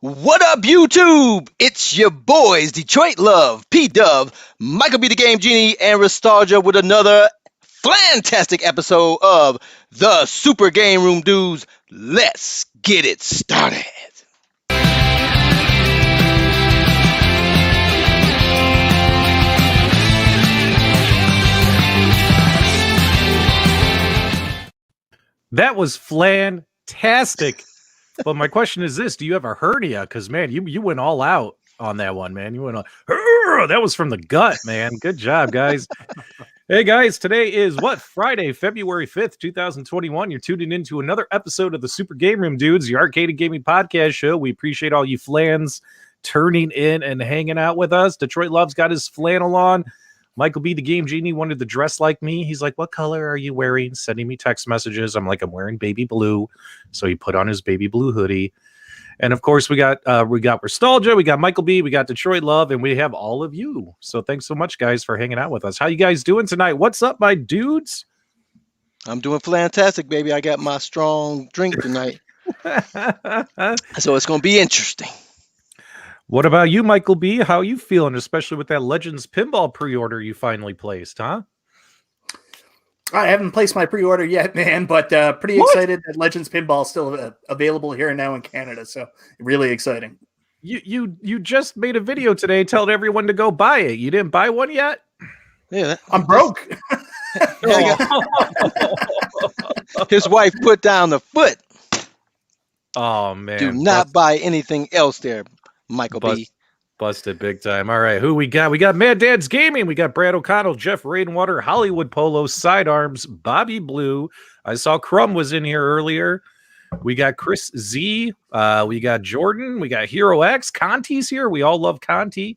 What up, YouTube? It's your boys, Detroit Love, P-Dub, Michael B. the Game Genie, and Nostalgia with another fantastic episode of the Super Game Room Dudes. Let's get it started. That was fantastic. But my question is this: do you have a hernia? Because man, you went all out on that one, man. You went all, that was from the gut, man. Good job, guys. Hey guys, today is Friday, February 5th, 2021. You're tuning into another episode of the Super Game Room Dudes, the arcade and gaming podcast show. We appreciate all you flans turning in and hanging out with us. Detroit Love's got his flannel on. Michael B. the Game Genie wanted to dress like me. He's like, what color are you wearing? Sending me text messages. I'm like, I'm wearing baby blue. So he put on his baby blue hoodie. And of course, we got Nostalgia, we got Michael B, we got Detroit Love, and we have all of you. So thanks so much, guys, for hanging out with us. How you guys doing tonight? What's up, my dudes? I'm doing fantastic, baby. I got my strong drink tonight. So it's going to be interesting. What about you, Michael B? How are you feeling, especially with that Legends Pinball pre-order you finally placed, huh? I haven't placed my pre-order yet, man, but pretty excited that Legends Pinball is still available here and now in Canada, so really exciting. You just made a video today telling everyone to go buy it. You didn't buy one yet? Yeah, I'm broke. His wife put down the foot. Oh, man. Do not buy anything else there, Michael B. Busted big time. All right, who we got? We got Mad Dad's Gaming. We got Brad O'Connell, Jeff Rainwater, Hollywood Polo, Sidearms, Bobby Blue. I saw Crumb was in here earlier. We got Chris Z. We got Jordan. We got Hero X. Conti's here. We all love Conti.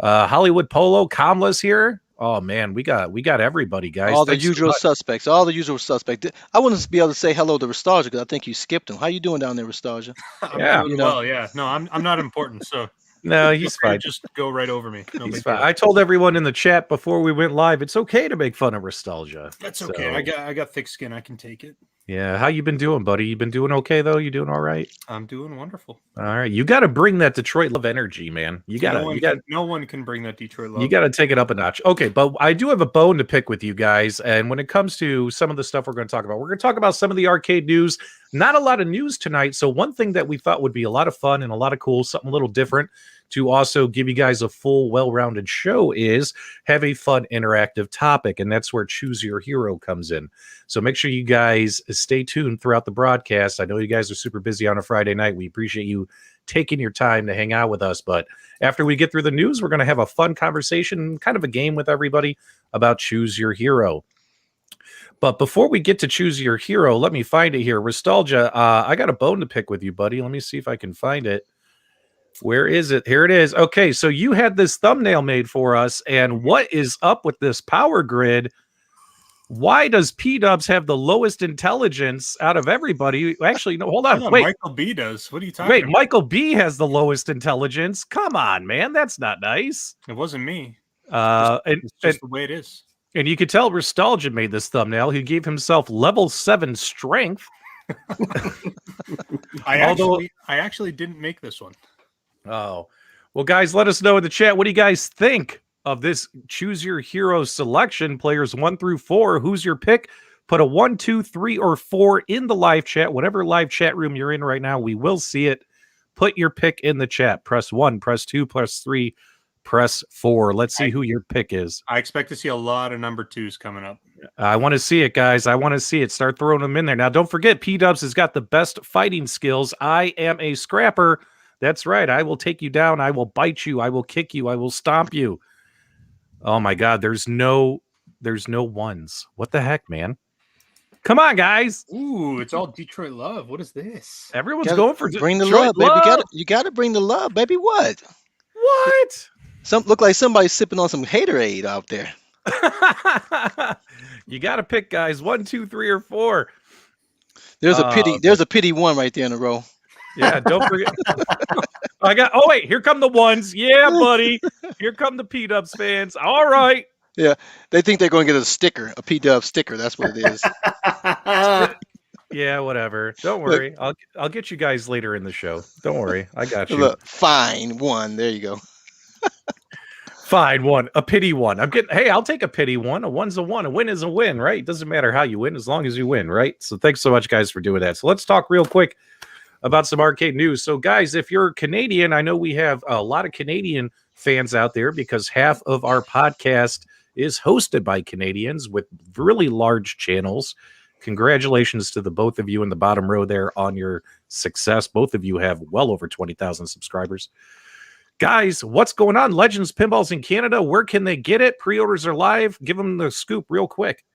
Hollywood Polo. Kamla's here. Oh man, we got everybody, guys. All the usual suspects. All the usual suspects. I wouldn't be able to say hello to Nostalgia because I think you skipped him. How you doing down there, Nostalgia? Yeah, well, yeah. No, I'm not important, so. No, he's fine. Just go right over me. No he's fine. I told everyone in the chat before we went live, it's okay to make fun of Nostalgia. That's okay. So, I got thick skin. I can take it. Yeah. How you been doing, buddy? You been doing okay though? You doing all right? I'm doing wonderful. All right. You got to bring that Detroit Love energy, man. No one can bring that Detroit Love. You got to take it up a notch. Okay, but I do have a bone to pick with you guys. And when it comes to some of the stuff we're going to talk about, we're going to talk about some of the arcade news. Not a lot of news tonight. So one thing that we thought would be a lot of fun and a lot of cool, something a little different, to also give you guys a full, well-rounded show is have a fun, interactive topic, and that's where Choose Your Hero comes in. So make sure you guys stay tuned throughout the broadcast. I know you guys are super busy on a Friday night. We appreciate you taking your time to hang out with us, but after we get through the news, we're going to have a fun conversation, kind of a game with everybody about Choose Your Hero. But before we get to Choose Your Hero, let me find it here. Nostalgia, I got a bone to pick with you, buddy. Let me see if I can find it. Where is it? Here it is. Okay, so you had this thumbnail made for us, and what is up with this power grid? Why does P-Dubs have the lowest intelligence out of everybody? Actually, no, hold on. Wait. Michael B does. What are you talking about? Michael B has the lowest intelligence. Come on, man. That's not nice. It wasn't me. It's just the way it is. And you could tell Nostalgia made this thumbnail. He gave himself level 7 strength. I actually didn't make this one. Oh, well, guys, let us know in the chat. What do you guys think of this Choose Your Hero selection? Players 1 through 4. Who's your pick? Put a 1, 2, 3, or 4 in the live chat. Whatever live chat room you're in right now, we will see it. Put your pick in the chat. Press 1, press 2, press 3, press 4. Let's see who your pick is. I expect to see a lot of number 2s coming up. I want to see it, guys. I want to see it. Start throwing them in there. Now, don't forget, P-Dubs has got the best fighting skills. I am a scrapper. That's right. I will take you down. I will bite you. I will kick you. I will stomp you. Oh my God. There's no ones. What the heck, man? Come on, guys. Ooh, it's all Detroit Love. What is this? Everyone's going for bring the Detroit love, baby. You gotta bring the love, baby. What? Look like somebody's sipping on some haterade out there. You gotta pick, guys. 1, 2, 3, or 4. There's a pity. There's a pity one right there in a row. Yeah, don't forget. Oh wait, here come the ones. Yeah, buddy. Here come the P-Dubs fans. All right. Yeah, they think they're going to get a sticker, a P-Dub sticker. That's what it is. Yeah, whatever. Don't Look. worry. I'll get you guys later in the show. Don't worry. I got you. Look, fine one. There you go. Fine, one. A pity one. Hey, I'll take a pity one. A one's a one. A win is a win, right? It doesn't matter how you win as long as you win, right? So thanks so much, guys, for doing that. So let's talk real quick about some arcade news. So, guys, if you're Canadian, I know we have a lot of Canadian fans out there because half of our podcast is hosted by Canadians with really large channels. Congratulations to the both of you in the bottom row there on your success. Both of you have well over 20,000 subscribers. Guys, what's going on? Legends Pinballs in Canada. Where can they get it? Pre-orders are live. Give them the scoop real quick.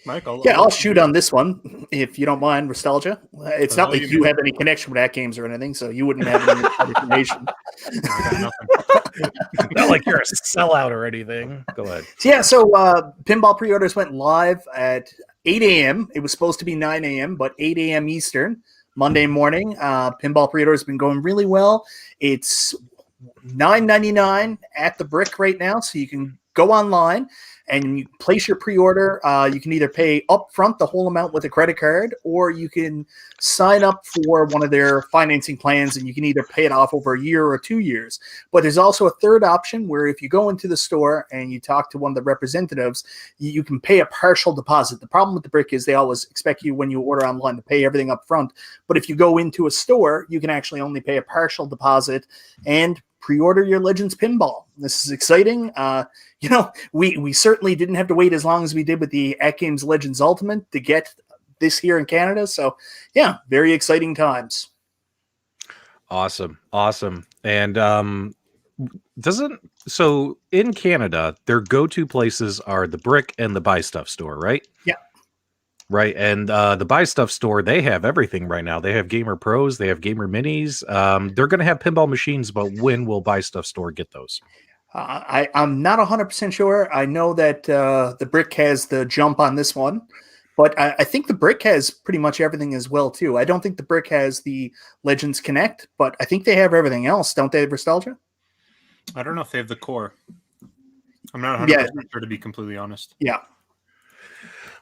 Michael. Yeah, I'll shoot on this one if you don't mind, Nostalgia. It's not like you have any connection with AtGames or anything, so you wouldn't have any information. Not like you're a sellout or anything. Go ahead. So pinball pre-orders went live at 8 a.m. It was supposed to be 9 a.m., but 8 a.m. Eastern, Monday morning. Pinball pre-orders have been going really well. It's $9.99 at the brick right now, so you can go online and you place your pre-order. You can either pay upfront the whole amount with a credit card, or you can sign up for one of their financing plans, and you can either pay it off over a year or 2 years. But there's also a third option where if you go into the store and you talk to one of the representatives, you can pay a partial deposit. The problem with the brick is they always expect you when you order online to pay everything up front. But if you go into a store, you can actually only pay a partial deposit and pre-order your Legends pinball. This is exciting. We certainly didn't have to wait as long as we did with the AtGames Legends Ultimate to get this here in Canada. So yeah, very exciting times. Awesome. And so in Canada, their go-to places are the Brick and the Buy Stuff store, right? Yeah. Right. And the Buy Stuff store, they have everything right now. They have Gamer Pros, they have Gamer Minis. They're going to have pinball machines, but when will Buy Stuff store get those? I'm not 100% sure. I know that the Brick has the jump on this one, but I think the Brick has pretty much everything as well, too. I don't think the Brick has the Legends Connect, but I think they have everything else. Don't they, Nostalgia? I don't know if they have the core. I'm not 100% sure, to be completely honest. Yeah.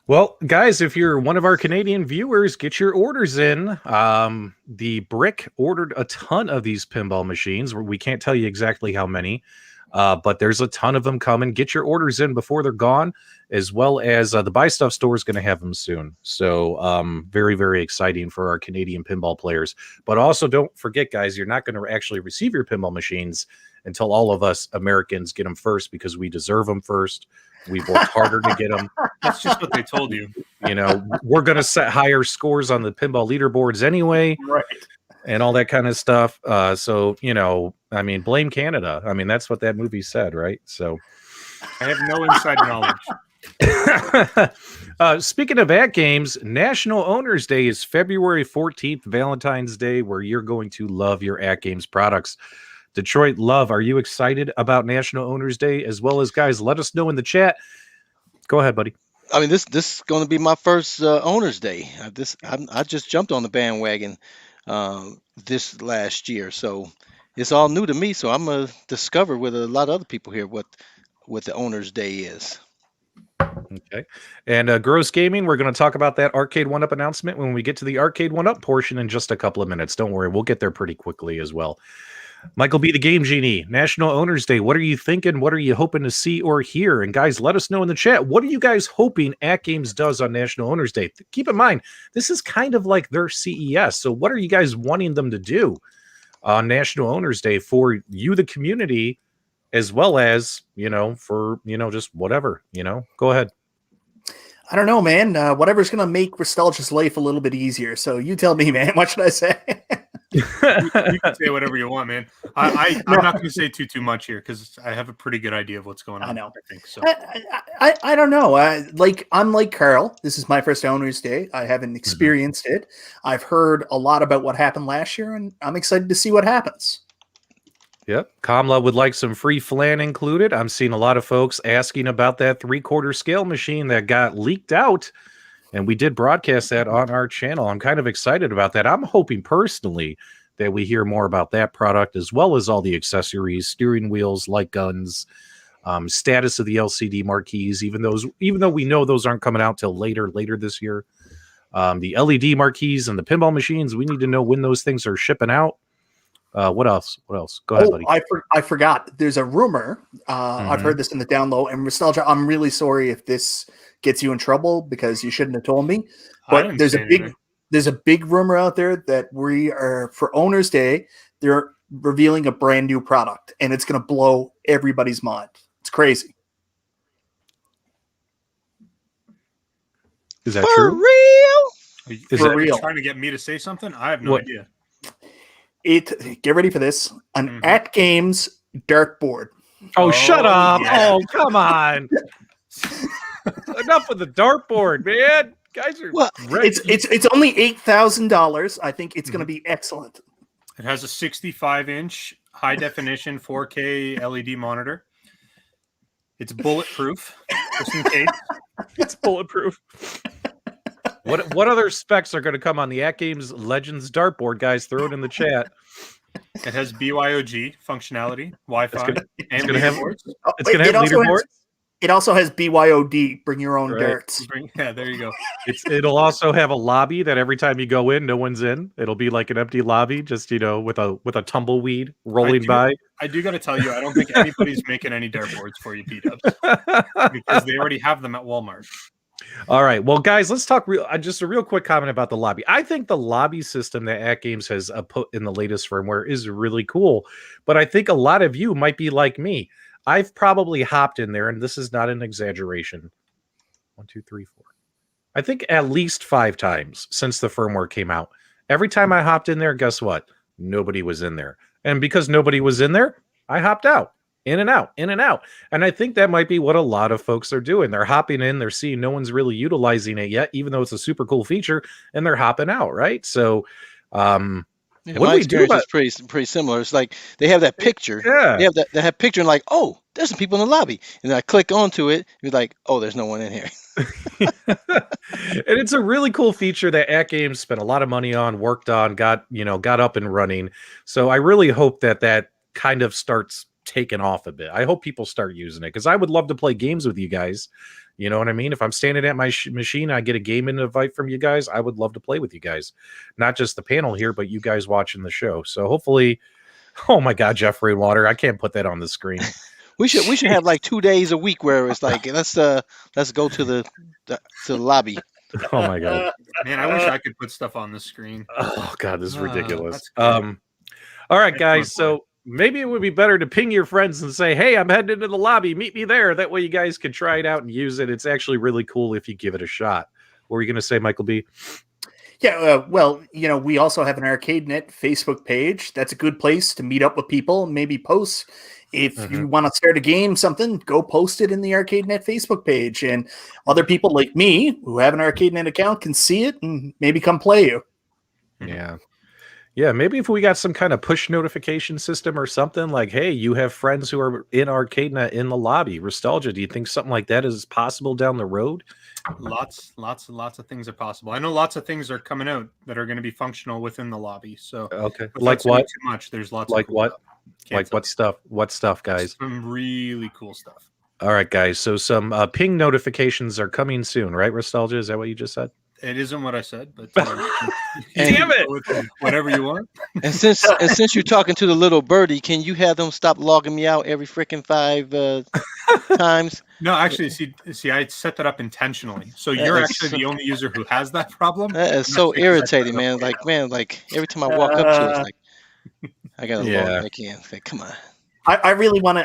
Well, guys, if you're one of our Canadian viewers, get your orders in. The Brick ordered a ton of these pinball machines. We can't tell you exactly how many, but there's a ton of them coming. Get your orders in before they're gone, as well as the Buy Stuff store is going to have them soon. So very, very exciting for our Canadian pinball players. But also don't forget, guys, you're not going to actually receive your pinball machines until all of us Americans get them first, because we deserve them first. We've worked harder to get them. That's just what they told you. We're going to set higher scores on the pinball leaderboards anyway. Right. And all that kind of stuff. So, blame Canada. I mean, that's what that movie said, right? So I have no inside knowledge. Speaking of AtGames, National Owners Day is February 14th, Valentine's Day, where you're going to love your AtGames products. Detroit Love, are you excited about National Owners Day? As well as, guys, let us know in the chat. Go ahead, buddy. I mean, this is going to be my first Owners Day. I just jumped on the bandwagon this last year, so it's all new to me. So I'm gonna discover with a lot of other people here what the Owners Day is. Okay. And Gross Gaming, we're going to talk about that Arcade 1-Up announcement when we get to the Arcade 1-Up portion in just a couple of minutes. Don't worry, we'll get there pretty quickly as well. Michael B. the Game Genie, National Owners Day. What are you thinking? What are you hoping to see or hear? And guys, let us know in the chat. What are you guys hoping AtGames does on National Owners Day? Keep in mind, this is kind of like their CES. So what are you guys wanting them to do on National Owners Day for you, the community, as well as, for, just whatever, Go ahead. I don't know, man. Whatever's going to make Nostalgia's life a little bit easier. So you tell me, man. What should I say? You can say whatever you want, man. I'm not going to say too much here because I have a pretty good idea of what's going on. I know. I think so. I don't know. I'm like Carl. This is my first Owners Day. I haven't experienced it. I've heard a lot about what happened last year, and I'm excited to see what happens. Yep. Kamla would like some free Flan included. I'm seeing a lot of folks asking about that 3/4 scale machine that got leaked out, and we did broadcast that on our channel. I'm kind of excited about that. I'm hoping personally that we hear more about that product, as well as all the accessories, steering wheels, light guns, status of the LCD marquees, even though we know those aren't coming out till later this year. The LED marquees and the pinball machines. We need to know when those things are shipping out. What else? Go ahead, buddy. I forgot. There's a rumor. I've heard this in the down low. And Nostalgia, I'm really sorry if this gets you in trouble because you shouldn't have told me. But there's a big rumor out there that we are, for Owners Day, they're revealing a brand new product, and it's going to blow everybody's mind. It's crazy. Is that For true? real? Is For that real. Trying to get me to say something? I have no What? idea. Get ready for this. An AtGames dartboard. Oh, shut up. yeah. Oh, come on. Enough with the dartboard, man. Guys are Well, ready. It's only $8,000. I think it's going to be excellent. It has a 65-inch high definition 4K LED monitor. It's bulletproof, just in case. It's bulletproof. What other specs are going to come on the AtGames Legends dartboard, guys? Throw it in the chat. It has BYOG functionality, Wi-Fi, It's and gonna have- leaderboards. It's going to have leaderboards. It also has BYOD, bring your own Right. darts. Yeah, there you go. It'll also have a lobby that every time you go in, no one's in. It'll be like an empty lobby, just with a tumbleweed rolling by. I do got to tell you, I don't think anybody's making any dartboards for you, P-Dubs, because they already have them at Walmart. All right, well, guys, let's talk just a real quick comment about the lobby. I think the lobby system that AtGames has put in the latest firmware is really cool, but I think a lot of you might be like me. I've probably hopped in there, and this is not an exaggeration. 1, 2, 3, 4. I think at least 5 times since the firmware came out. Every time I hopped in there, guess what? Nobody was in there. And because nobody was in there, I hopped out. In and out, in and out. And I think that might be what a lot of folks are doing. They're hopping in, they're seeing no one's really utilizing it yet, even though it's a super cool feature, and they're hopping out, right? So, Yeah, what my do we do experience about- is pretty similar. It's like they have that picture. Yeah. They have picture and like, oh, there's some people in the lobby. And then I click onto it, you're like, oh, there's no one in here. And it's a really cool feature that AtGames spent a lot of money on, worked on, got up and running. So I really hope that kind of starts taking off a bit. I hope people start using it because I would love to play games with you guys. You know what I mean? If I'm standing at my machine, I get a game invite from you guys. I would love to play with you guys, not just the panel here, but you guys watching the show. So hopefully, oh my God, Jeff Rainwater, I can't put that on the screen. We should have like 2 days a week where it's like let's go to the lobby. Oh my God. Man, I wish I could put stuff on the screen. Oh God, this is ridiculous. That's great. All right, guys. So maybe it would be better to ping your friends and say, hey, I'm heading into the lobby. Meet me there. That way you guys can try it out and use it. It's actually really cool if you give it a shot. What were you going to say, Michael B? Yeah, well, we also have an ArcadeNet Facebook page. That's a good place to meet up with people, maybe post. If you want to start a game, something, go post it in the ArcadeNet Facebook page. And other people like me who have an ArcadeNet account can see it and maybe come play you. Yeah. Yeah, maybe if we got some kind of push notification system or something like, hey, you have friends who are in ArcadeNet in the lobby. Nostalgia, do you think something like that is possible down the road? Lots of things are possible. I know lots of things are coming out that are going to be functional within the lobby. So Okay. without Like saying what? Too much. There's lots. Like of cool what? stuff. Can't Like tell what stuff? What stuff, you. guys? Some really cool stuff. All right, guys. So some ping notifications are coming soon, right, Nostalgia? Is that what you just said? It isn't what I said, but Damn it! go with whatever you want. And since you're talking to the little birdie, can you have them stop logging me out every freaking 5 times? No, actually, see, I set that up intentionally. So That you're is actually so- the only user who has that problem. That is I'm so not sure if I set irritating, it up man. for Like every time I walk up to it, it's like I gotta Yeah. log back in. Like, come on. I really want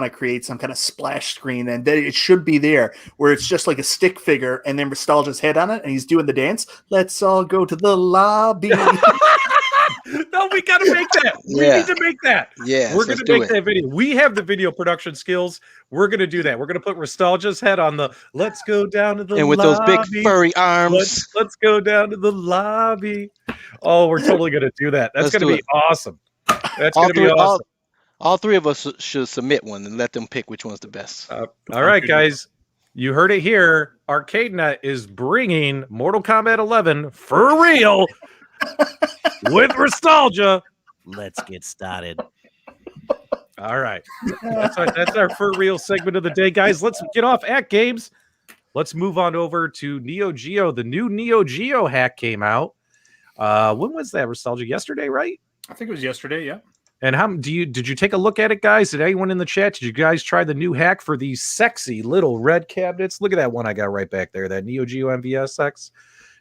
to create some kind of splash screen, and it should be there where it's just like a stick figure, and then Nostalgia's head on it, and he's doing the dance. Let's all go to the lobby. No, we got to make that. We Yeah. need to make that. Yeah, We're going to make that video. We have the video production skills. We're going to do that. We're going to put Nostalgia's head on the let's go down to the And with lobby. those big furry arms. Let's go down to the lobby. Oh, we're totally going to do that. That's Let's going to do be it. awesome. That's All going to be three, awesome. all 3 of us should submit one and let them pick which one's the best. All right, guys. You heard it here. ArcadeNet is bringing Mortal Kombat 11 for real with Nostalgia. Let's get started. All right. That's our for real segment of the day, guys. Let's get off AtGames. let's move on over to Neo Geo. The new Neo Geo hack came out. When was that, Nostalgia? Yesterday, right? I think it was yesterday. Yeah. And did you take a look at it, guys? Did anyone in the chat? Did you guys try the new hack for these sexy little red cabinets? Look at that one I got right back there, that Neo Geo MVSX.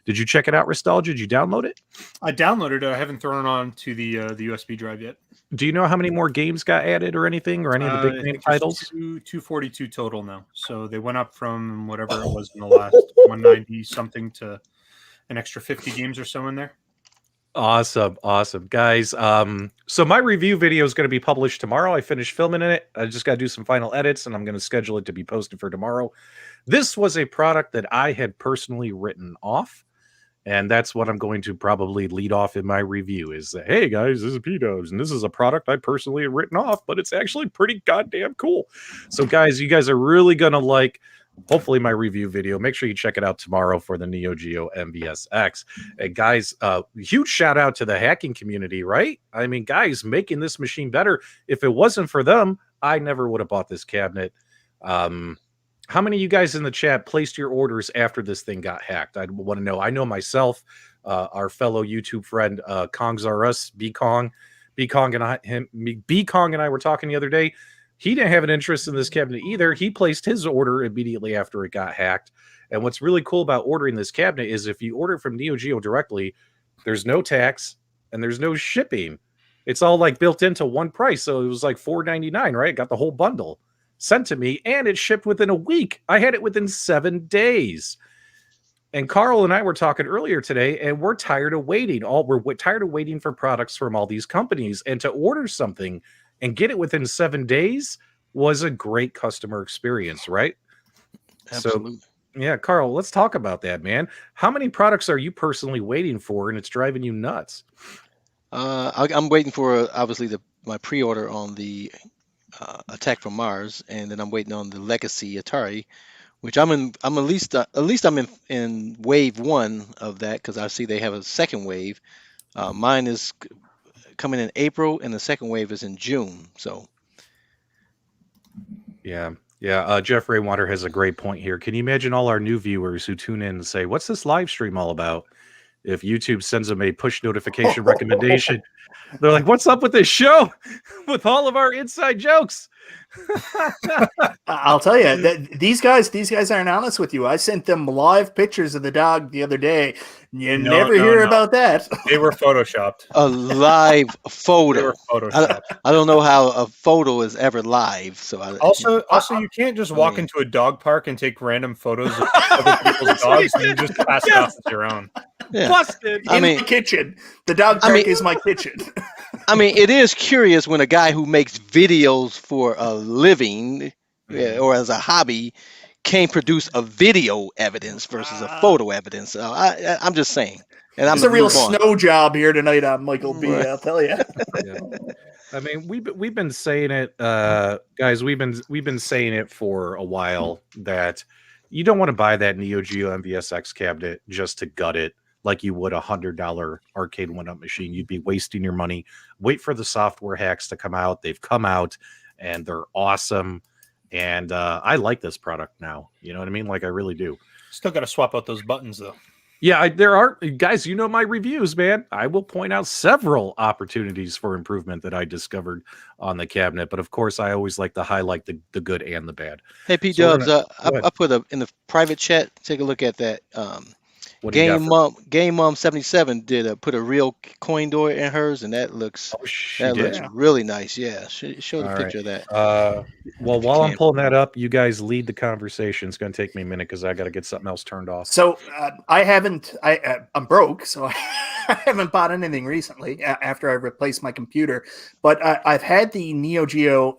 Did you check it out, Nostalgia? Did you download it? I downloaded it. I haven't thrown it on to the USB drive yet. Do you know how many more games got added or anything, or any of the big name titles? 242 total now. So they went up from whatever it was in the last 190 something to an extra 50 games or so in there. Awesome, guys. So my review video is going to be published tomorrow. I finished filming it. I just got to do some final edits, and I'm going to schedule it to be posted for tomorrow. This was a product that I had personally written off, and that's what I'm going to probably lead off in my review. Is that, hey guys, this is P-Dubs, and this is a product I personally have written off, but it's actually pretty goddamn cool. So guys, you guys are really going to like, hopefully, my review video. Make sure you check it out tomorrow for the Neo Geo MVSX. And guys, huge shout out to the hacking community, right? I mean, guys, making this machine better. If it wasn't for them, I never would have bought this cabinet. How many of you guys in the chat placed your orders after this thing got hacked? I want to know. I know myself, our fellow YouTube friend, Kongs R Us, B-Kong and I were talking the other day. He didn't have an interest in this cabinet either. He placed his order immediately after it got hacked. And what's really cool about ordering this cabinet is if you order from Neo Geo directly, there's no tax and there's no shipping. It's all like built into one price. So it was like $4.99, right? Got the whole bundle sent to me, and it shipped within a week. I had it within 7 days. And Carl and I were talking earlier today, and we're tired of waiting. We're tired of waiting for products from all these companies, and to order something and get it within 7 days was a great customer experience, right? Absolutely. So, yeah, Carl, let's talk about that, man. How many products are you personally waiting for, and it's driving you nuts? I'm waiting for obviously my pre-order on the Attack from Mars, and then I'm waiting on the Legacy Atari, which I'm at least I'm in wave 1 of that, because I see they have a second wave. Mine is coming in April, and the second wave is in June. So, yeah. Jeff Raywater has a great point here. Can you imagine all our new viewers who tune in and say, "What's this live stream all about?" If YouTube sends them a push notification recommendation, they're like, "What's up with this show with all of our inside jokes?" I'll tell you, these guys aren't honest with you. I sent them live pictures of the dog the other day. You never hear about that. They were photoshopped. a live They photo. were photoshopped. I don't know how a photo is ever live. So Also, you can't just walk into a dog park and take random photos of other people's dogs and just pass it off as your own. yeah. Busted. In the kitchen. The dog park is my kitchen. I mean, it is curious when a guy who makes videos for a living or as a hobby can produce a video evidence versus a photo evidence. I'm just saying. And It's a real snow job here tonight on Michael B. Right. I'll tell you. Yeah. I mean, we've been saying it, guys. We've been saying it for a while that you don't want to buy that Neo Geo MVSX cabinet just to gut it like you would $100 arcade one-up machine. You'd be wasting your money. Wait for the software hacks to come out. They've come out, and they're awesome. And I like this product now. You know what I mean? Like, I really do. Still got to swap out those buttons, though. Yeah, there are, guys, you know my reviews, man. I will point out several opportunities for improvement that I discovered on the cabinet. But, of course, I always like to highlight the good and the bad. Hey, P-Dubs, I put in the private chat, take a look at that. Game Mom 77 put a real coin door in hers, and that looks really nice. Yeah, show the picture of that. Well, while I'm pulling that up, you guys lead the conversation. It's going to take me a minute because I got to get something else turned off. So I'm broke, so I haven't bought anything recently after I replaced my computer. But I've had the Neo Geo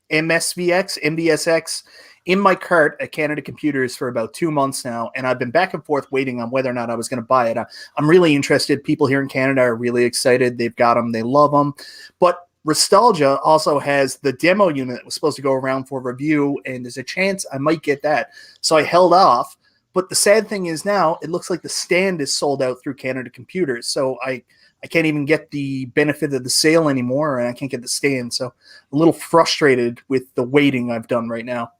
MVSX in my cart at Canada Computers for about 2 months now, and I've been back and forth waiting on whether or not I was going to buy it. I'm really interested. People here in Canada are really excited. They've got them. They love them. But Nostalgia also has the demo unit that was supposed to go around for review, and there's a chance I might get that. So I held off. But the sad thing is now it looks like the stand is sold out through Canada Computers. So I can't even get the benefit of the sale anymore, and I can't get the stand. So a little frustrated with the waiting I've done right now.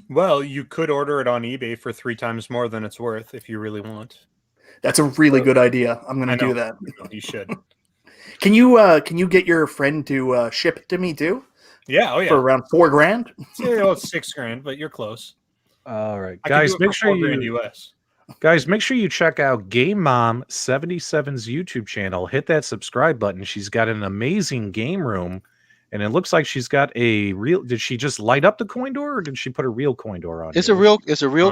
Well, you could order it on eBay for 3 times more than it's worth if you really want. That's a really good idea. I'm going I to know. do that. You should. Can you get your friend to ship it to me too Yeah. Oh, for yeah. around $4,000? Say about $6,000, but you're close. All right, I can do guys, it make for sure $4,000 you US. guys make sure you check out Game Mom 77's YouTube channel. Hit that subscribe button. She's got an amazing game room, and it looks like she's got a real. Did she just light up the coin door, or did she put a real coin door on? It's here? a real coin It's door. a real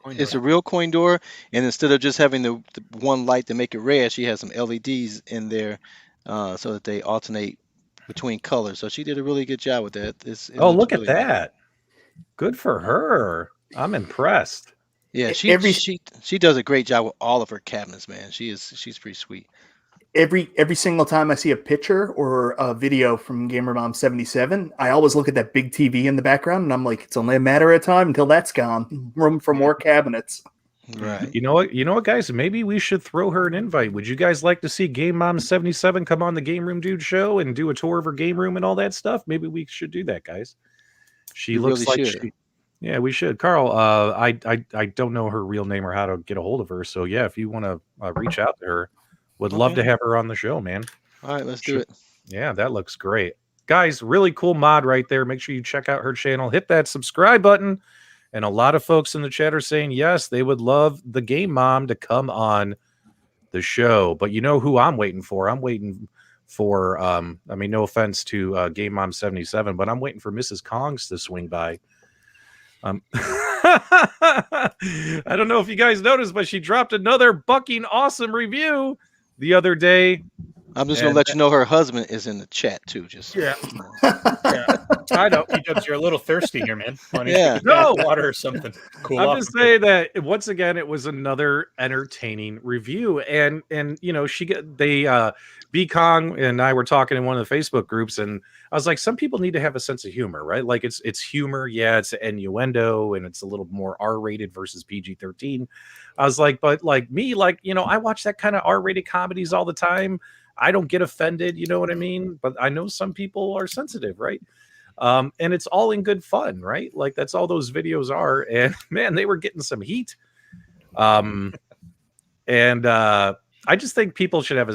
coin It's a door. real coin door, and instead of just having the one light to make it red, she has some LEDs in there, so that they alternate between colors. So she did a really good job with that. It Oh, looks look at really nice. that! Good for her. I'm impressed. Yeah, Every she does a great job with all of her cabinets, man. She's pretty sweet. every single time I see a picture or a video from GamerMom 77, I always look at that big TV in the background, and I'm like, it's only a matter of time until that's gone. Room for more cabinets. Right. You know what? You know what, guys? Maybe we should throw her an invite. Would you guys like to see Game Mom 77 come on the GameRoom Dude show and do a tour of her game room and all that stuff? Maybe we should do that, guys. She We looks really like should. yeah, we should. Carl, I don't know her real name or how to get a hold of her. So yeah, if you want to reach out to her, would love to Okay. have her on the show, man. All right, let's do Sure. it. Yeah, that looks great. Guys, really cool mod right there. Make sure you check out her channel. Hit that subscribe button. And a lot of folks in the chat are saying, yes, they would love the Game Mom to come on the show. But you know who I'm waiting for? I'm waiting for, I mean, no offense to Game Mom 77, but I'm waiting for Mrs. Kongs to swing by. I don't know if you guys noticed, but she dropped another bucking awesome review the other day. I'm just gonna let you know her husband is in the chat too. Just Yeah. I know. P-Dubs, you're a little thirsty here, man. Why don't you Yeah. get a glass of water or something? Cool I'm off just a bit. saying that once again, it was another entertaining review, and you know, B Kong and I were talking in one of the Facebook groups, and I was like, some people need to have a sense of humor, right? Like it's humor, yeah, it's innuendo, and it's a little more R-rated versus PG-13. I was like, but like me, like, you know, I watch that kind of R-rated comedies all the time. I don't get offended, you know what I mean? But I know some people are sensitive, right? And it's all in good fun, right? Like that's all those videos are. And man, they were getting some heat. And I just think people should have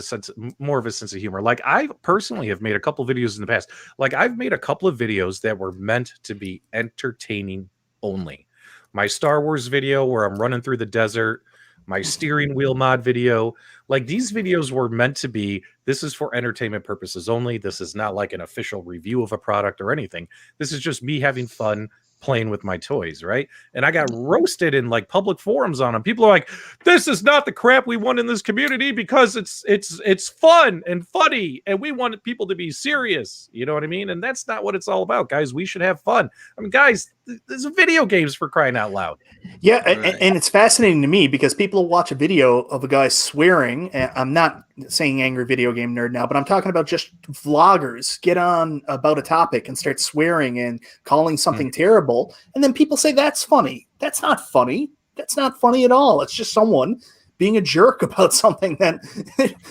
more of a sense of humor. Like I personally have made a couple videos in the past. Like I've made a couple of videos that were meant to be entertaining only. My Star Wars video where I'm running through the desert, my steering wheel mod video, like these videos were meant to be, this is for entertainment purposes only. This is not like an official review of a product or anything. This is just me having fun playing with my toys, right? And I got roasted in like public forums on them. People are like, this is not the crap we want in this community because it's fun and funny and we want people to be serious. You know what I mean? And that's not what it's all about, guys. We should have fun. I mean, guys, there's video games for crying out loud. Yeah, Right. and it's fascinating to me because people watch a video of a guy swearing. And I'm not saying angry video game nerd now, but I'm talking about just vloggers get on about a topic and start swearing and calling something terrible. And then people say that's funny. That's not funny. That's not funny at all. It's just someone being a jerk about something that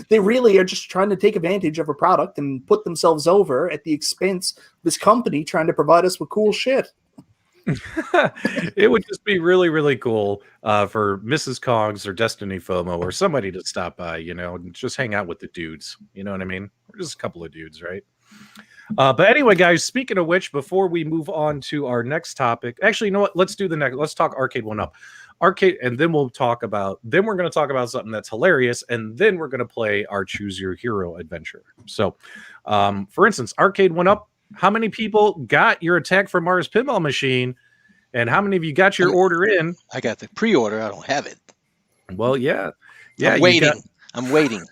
they really are just trying to take advantage of a product and put themselves over at the expense of this company trying to provide us with cool shit. It would just be really, really cool for Mrs. Kongs or Destiny FOMO or somebody to stop by, you know, and just hang out with the dudes. You know what I mean? We're just a couple of dudes, right? But anyway, guys, speaking of which, before we move on to our next topic, actually, you know what? Let's do the next. Let's talk Arcade 1-Up. Arcade, and then we're going to talk about something that's hilarious, and then we're going to play our Choose Your Hero adventure. So, for instance, Arcade 1-Up. How many people got your Attack from Mars pinball machine, and how many of you got your order in? I got the pre-order. I don't have it. Well, yeah. I'm waiting. I'm waiting.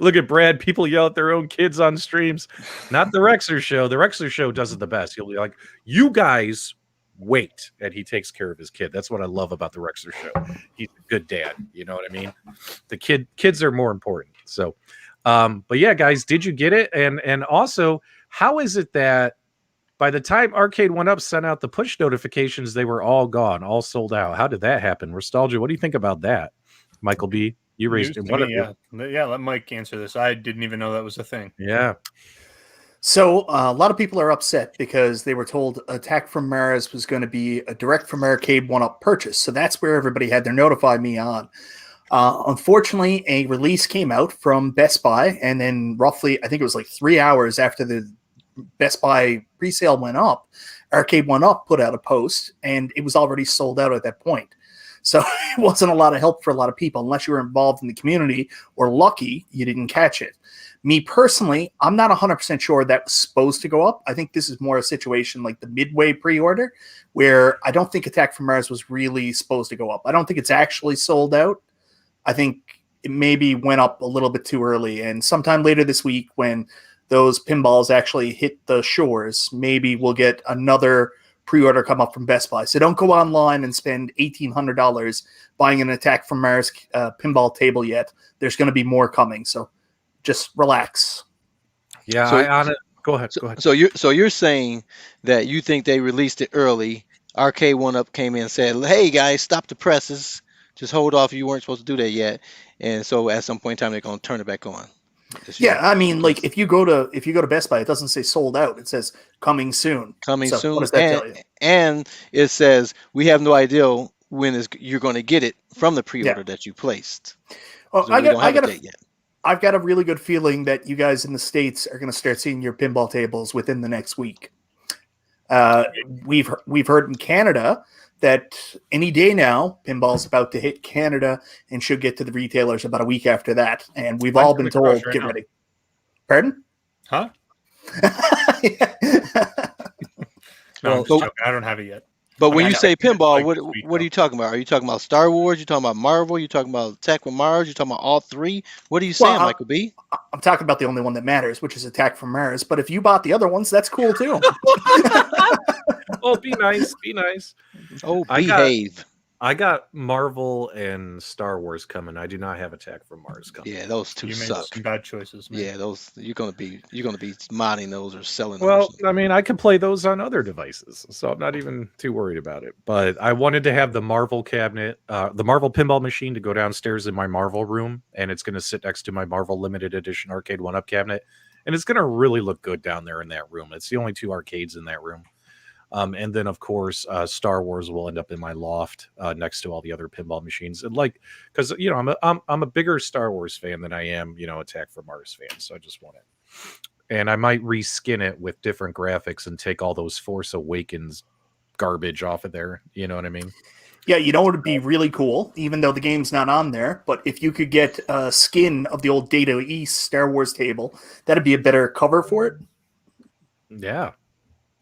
Look at Brad. People yell at their own kids on streams. Not the Rexer show. The Rexer show does it the best. He'll be like, you guys wait. And he takes care of his kid. That's what I love about the Rexer show. He's a good dad. You know what I mean? The kids are more important. So, but yeah, guys, did you get it? And also, how is it that by the time Arcade 1-Up sent out the push notifications, they were all gone, all sold out? How did that happen? Nostalgia, what do you think about that? Michael B., you raised Yeah, let Mike answer this. I didn't even know that was a thing. Yeah. So a lot of people are upset because they were told Attack from Mars was going to be a direct from arcade one-up purchase. So that's where everybody had their notify me on. Unfortunately, a release came out from Best Buy, and then roughly, I think it was like 3 hours after the Best Buy presale went up, Arcade One Up put out a post, and it was already sold out at that point. So it wasn't a lot of help for a lot of people, unless you were involved in the community or lucky you didn't catch it. Me personally, I'm not 100% sure that was supposed to go up. I think this is more a situation like the Midway pre-order, where I don't think Attack from Mars was really supposed to go up. I don't think it's actually sold out. I think it maybe went up a little bit too early. And sometime later this week, when those pinballs actually hit the shores, maybe we'll get another pre-order come up from Best Buy. So don't go online and spend $1,800 buying an Attack from Mars pinball table yet. There's going to be more coming. So just relax. Yeah, So- go ahead. Go ahead. So you're saying that you think they released it early. Arcade One Up came in and said, "Hey guys, stop the presses. Just hold off. You weren't supposed to do that yet." And so at some point in time, they're going to turn it back on. Yeah, I mean, like if you go to Best Buy, it doesn't say sold out. It says coming soon. Coming So soon. what does that tell you? And it says we have no idea when you're going to get it from the pre-order that you placed. Oh, So we don't have a date yet. I've got a really good feeling that you guys in the States are going to start seeing your pinball tables within the next week. We've heard in Canada that any day now, pinball's about to hit Canada and should get to the retailers about a week after that. And we've all been told, get ready. Pardon? Huh? Yeah. No, Well, I'm just joking. I don't have it yet. But I when mean, you I say know it's pinball, like what this week, are you talking about? Are you talking about Star Wars? You talking about Marvel? You talking about Attack from Mars? You talking about all three? What are you saying, Michael B? I'm talking about the only one that matters, which is Attack from Mars. But if you bought the other ones, that's cool too. Oh, be nice. Be nice. Oh, I behave. I got Marvel and Star Wars coming. I do not have Attack from Mars coming. Yeah, those two You made suck. some bad choices, man. Yeah, those you're gonna be modding those or selling them. or Well, something. I mean, I can play those on other devices, so I'm not even too worried about it. But I wanted to have the Marvel cabinet, the Marvel pinball machine to go downstairs in my Marvel room, and it's going to sit next to my Marvel limited edition arcade one-up cabinet, and it's going to really look good down there in that room. It's the only two arcades in that room. And then, of course, Star Wars will end up in my loft next to all the other pinball machines. And because I'm a bigger Star Wars fan than I am, Attack from Mars fan. So I just want it. And I might reskin it with different graphics and take all those Force Awakens garbage off of there. You know what I mean? Yeah, you know what would be really cool, even though the game's not on there, but if you could get a skin of the old Data East Star Wars table, that'd be a better cover for it. Yeah.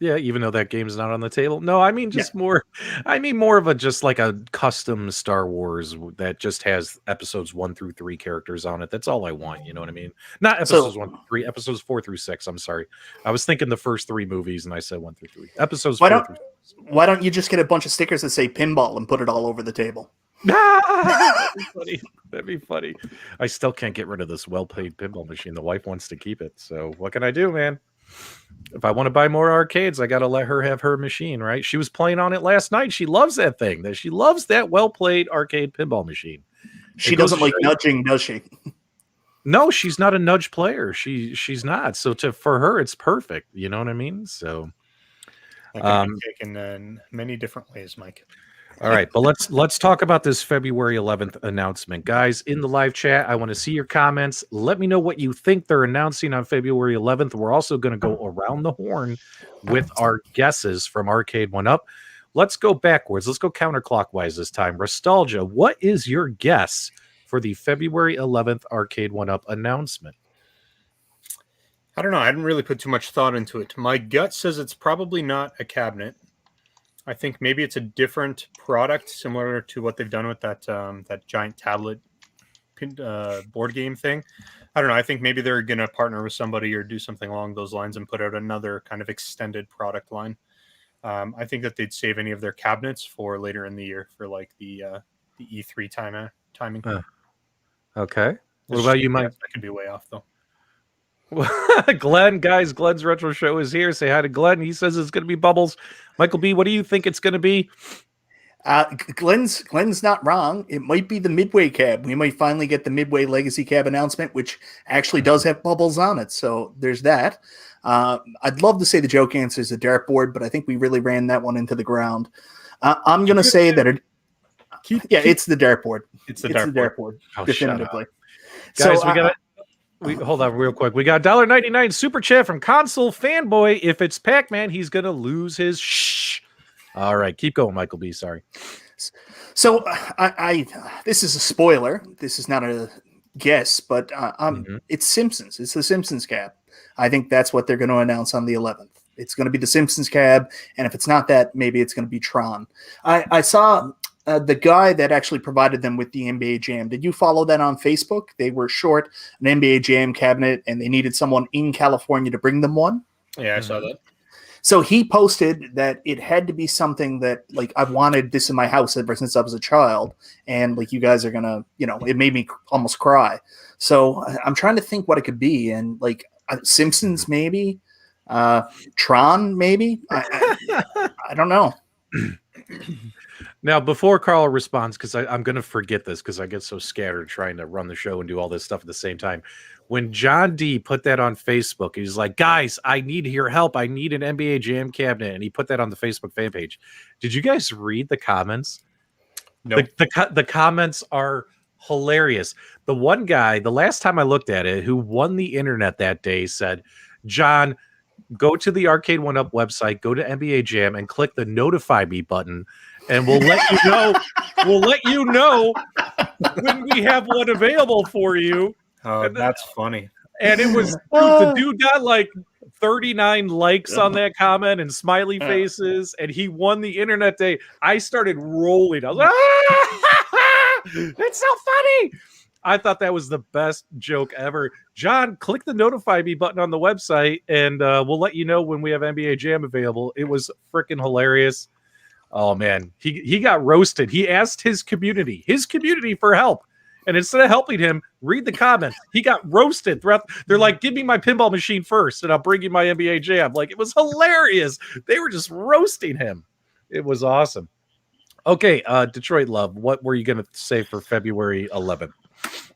Yeah, even though that game's not on the table. No, I mean more of a just like a custom Star Wars that just has episodes 1 through 3 characters on it. That's all I want, you know what I mean? Not episodes 1 through 3, episodes 4 through 6. I'm sorry. I was thinking the first 3 movies and I said 1 through 3. Episodes 4 through 6. Why don't you just get a bunch of stickers that say pinball and put it all over the table? That'd be funny. That'd be funny. I still can't get rid of this well-played pinball machine. The wife wants to keep it. So what can I do, man? If I want to buy more arcades, I got to let her have her machine, right? She was playing on it last night. She loves that thing. She loves that well-played arcade pinball machine. She doesn't like nudging, does she? No, she's not a nudge player. She's not. So for her, it's perfect. You know what I mean? So That can be taken in many different ways, Mike. all right, but let's talk about this February 11th announcement. Guys, in the live chat, I want to see your comments. Let me know what you think they're announcing on February 11th. We're also going to go around the horn with our guesses from Arcade One Up. Let's go backwards. Let's go counterclockwise this time. Nostalgia, what is your guess for the February 11th Arcade One Up announcement? I don't know. I hadn't really put too much thought into it. My gut says it's probably not a cabinet. I think maybe it's a different product, similar to what they've done with that giant tablet board game thing. I don't know. I think maybe they're going to partner with somebody or do something along those lines and put out another kind of extended product line. I think that they'd save any of their cabinets for later in the year for like the E3 timing. Okay. What about you, Mike? I could be way off though. Glenn, guys, Glenn's Retro Show is here. Say hi to Glenn. He says it's going to be Bubbles. Michael B, what do you think it's going to be? Glenn's not wrong. It might be the Midway cab. We might finally get the Midway Legacy cab announcement, which actually does have bubbles on it. So there's that. I'd love to say the joke answer is a dartboard, but I think we really ran that one into the ground. I'm going to say that it's the dartboard. It's the dartboard. Oh, definitively. Guys, So, hold on real quick. We got $1.99 super chat from Console Fanboy. If it's Pac-Man, he's going to lose his shh. All right, keep going, Michael B. Sorry. So I this is a spoiler. This is not a guess, but it's Simpsons. It's the Simpsons cab. I think that's what they're going to announce on the 11th. It's going to be the Simpsons cab, and if it's not that, maybe it's going to be Tron. I saw the guy that actually provided them with the NBA Jam. Did you follow that on Facebook? They were short an NBA Jam cabinet, and they needed someone in California to bring them one. Yeah, I saw that. So he posted that it had to be something that, like, I've wanted this in my house ever since I was a child. And, like, you guys are going to, it made me almost cry. So I'm trying to think what it could be. And, like, Simpsons maybe, Tron maybe. I don't know. Now, before Carl responds, because I'm going to forget this because I get so scattered trying to run the show and do all this stuff at the same time. When John D put that on Facebook, he's like, guys, I need your help. I need an NBA Jam cabinet. And he put that on the Facebook fan page. Did you guys read the comments? No. The comments are hilarious. The one guy, the last time I looked at it, who won the internet that day said, John, go to the Arcade 1UP website, go to NBA Jam and click the notify me button. And we'll let you know. We'll let you know when we have one available for you. Oh, that's funny. And it was the dude got like 39 likes on that comment and smiley faces, and he won the internet day. I started rolling. I was like, that's so funny. I thought that was the best joke ever. John, click the notify me button on the website, and we'll let you know when we have NBA Jam available. It was freaking hilarious. Oh man, he got roasted. He asked his community for help. And instead of helping him, read the comments. He got roasted throughout. They're like, give me my pinball machine first, and I'll bring you my NBA Jam. Like, it was hilarious. They were just roasting him. It was awesome. Okay, Detroit Love, what were you going to say for February 11th?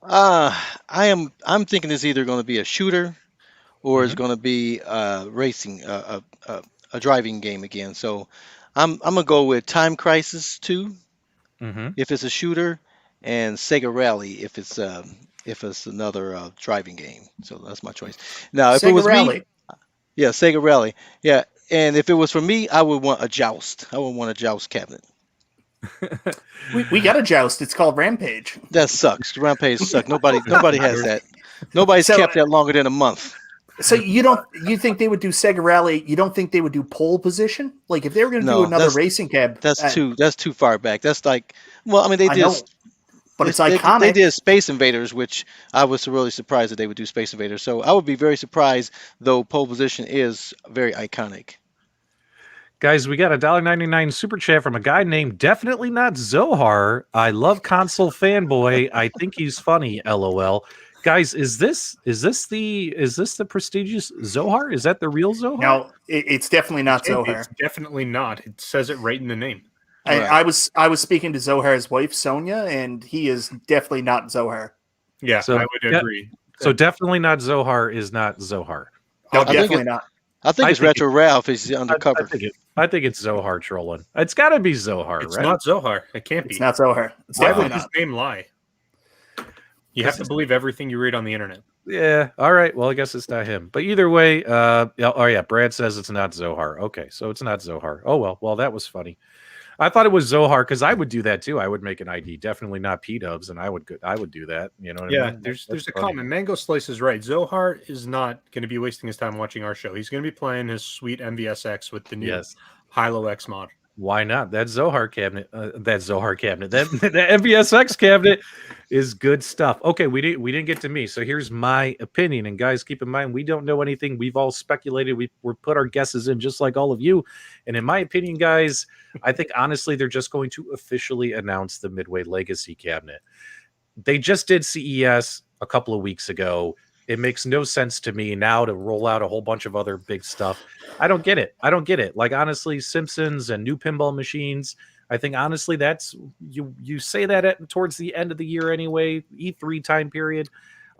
I'm thinking it's either going to be a shooter or it's going to be racing, a driving game again. So I'm going to go with Time Crisis 2 if it's a shooter, and Sega Rally if it's another driving game. So that's my choice. Now, if Sega it was Rally. me, yeah, Sega Rally, yeah. And if it was for me, I would want a Joust. I would want a Joust cabinet. We got a Joust. It's called Rampage. That sucks. Rampage sucks. Nobody has that. Nobody's kept that longer than a month. So you think they would do Sega Rally? You don't think they would do pole position? Like if they were going to do another racing cab? That's too far back. That's like, well, I mean, they did, but it's iconic. They did Space Invaders, which I was really surprised that they would do Space Invaders. So I would be very surprised, though pole position is very iconic. Guys, we got a $1.99 super chat from a guy named Definitely Not Zohar. I love Console Fanboy. I think he's funny. LOL. Guys, is this the prestigious Zohar? Is that the real Zohar? No, it's definitely not Zohar. It's definitely not. It says it right in the name. I was speaking to Zohar's wife Sonia, and he is definitely not Zohar. Yeah, so, I would agree. So definitely not Zohar is not Zohar. No, definitely not. I think it's Retro Ralph. He's undercover. I think it's Zohar trolling. It's got to be Zohar, it's right? Not Zohar. It can't be. It's not Zohar. It's Why would his name lie? You have to believe everything you read on the internet. Yeah. All right. Well, I guess it's not him. But either way, Brad says it's not Zohar. Okay, so it's not Zohar. Oh well. Well, that was funny. I thought it was Zohar because I would do that too. I would make an ID, definitely not P-dubs, and I would do that. You know what I mean? There's a comment. Mango Slice is right. Zohar is not going to be wasting his time watching our show. He's going to be playing his sweet MVSX with the new Hilo X mod. Why not? That Zohar cabinet, that MVSX cabinet is good stuff. Okay, we didn't get to me, so here's my opinion. And guys, keep in mind, we don't know anything. We've all speculated. We're put our guesses in just like all of you. And in my opinion, guys, I think honestly they're just going to officially announce the Midway Legacy cabinet. They just did CES a couple of weeks ago. It makes no sense to me now to roll out a whole bunch of other big stuff. I don't get it. Like, honestly, Simpsons and new pinball machines, I think honestly, that's you say that towards the end of the year anyway, E3 time period.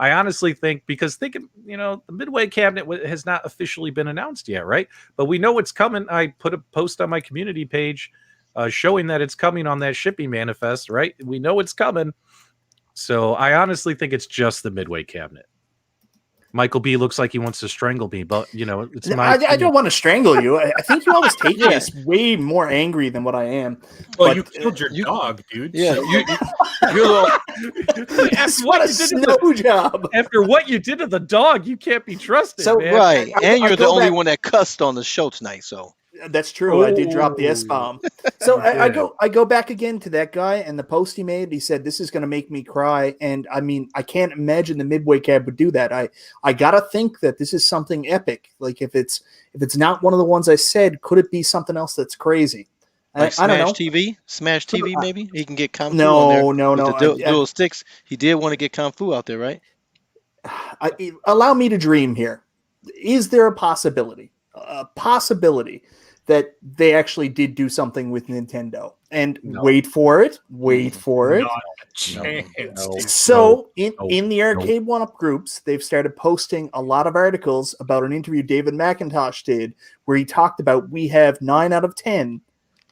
I honestly think because thinking, the Midway cabinet has not officially been announced yet, right? But we know it's coming. I put a post on my community page showing that it's coming on that shipping manifest, right? We know it's coming. So I honestly think it's just the Midway cabinet. Michael B looks like he wants to strangle me, but it's my. I don't want to strangle you. I think you always take this way more angry than what I am. Well, you killed your dog, dude. Yeah, so After what you did to the dog, you can't be trusted. So man. Right, and you're the only one that cussed on the show tonight. So that's true. I did drop the S-bomb. So I go back again to that guy and the post he made. He said, "This is going to make me cry." And I mean, I can't imagine the Midway cab would do that. I gotta think that this is something epic. Like if it's not one of the ones I said, could it be something else that's crazy? like I don't know. Smash TV, maybe he can get Kung Fu No. on there with the dual sticks. He did want to get Kung Fu out there, right? Allow me to dream here. Is there a possibility that they actually did do something with Nintendo? And wait for it. not a chance. So in the Arcade One-Up groups, they've started posting a lot of articles about an interview David McIntosh did where he talked about we have 9 out of 10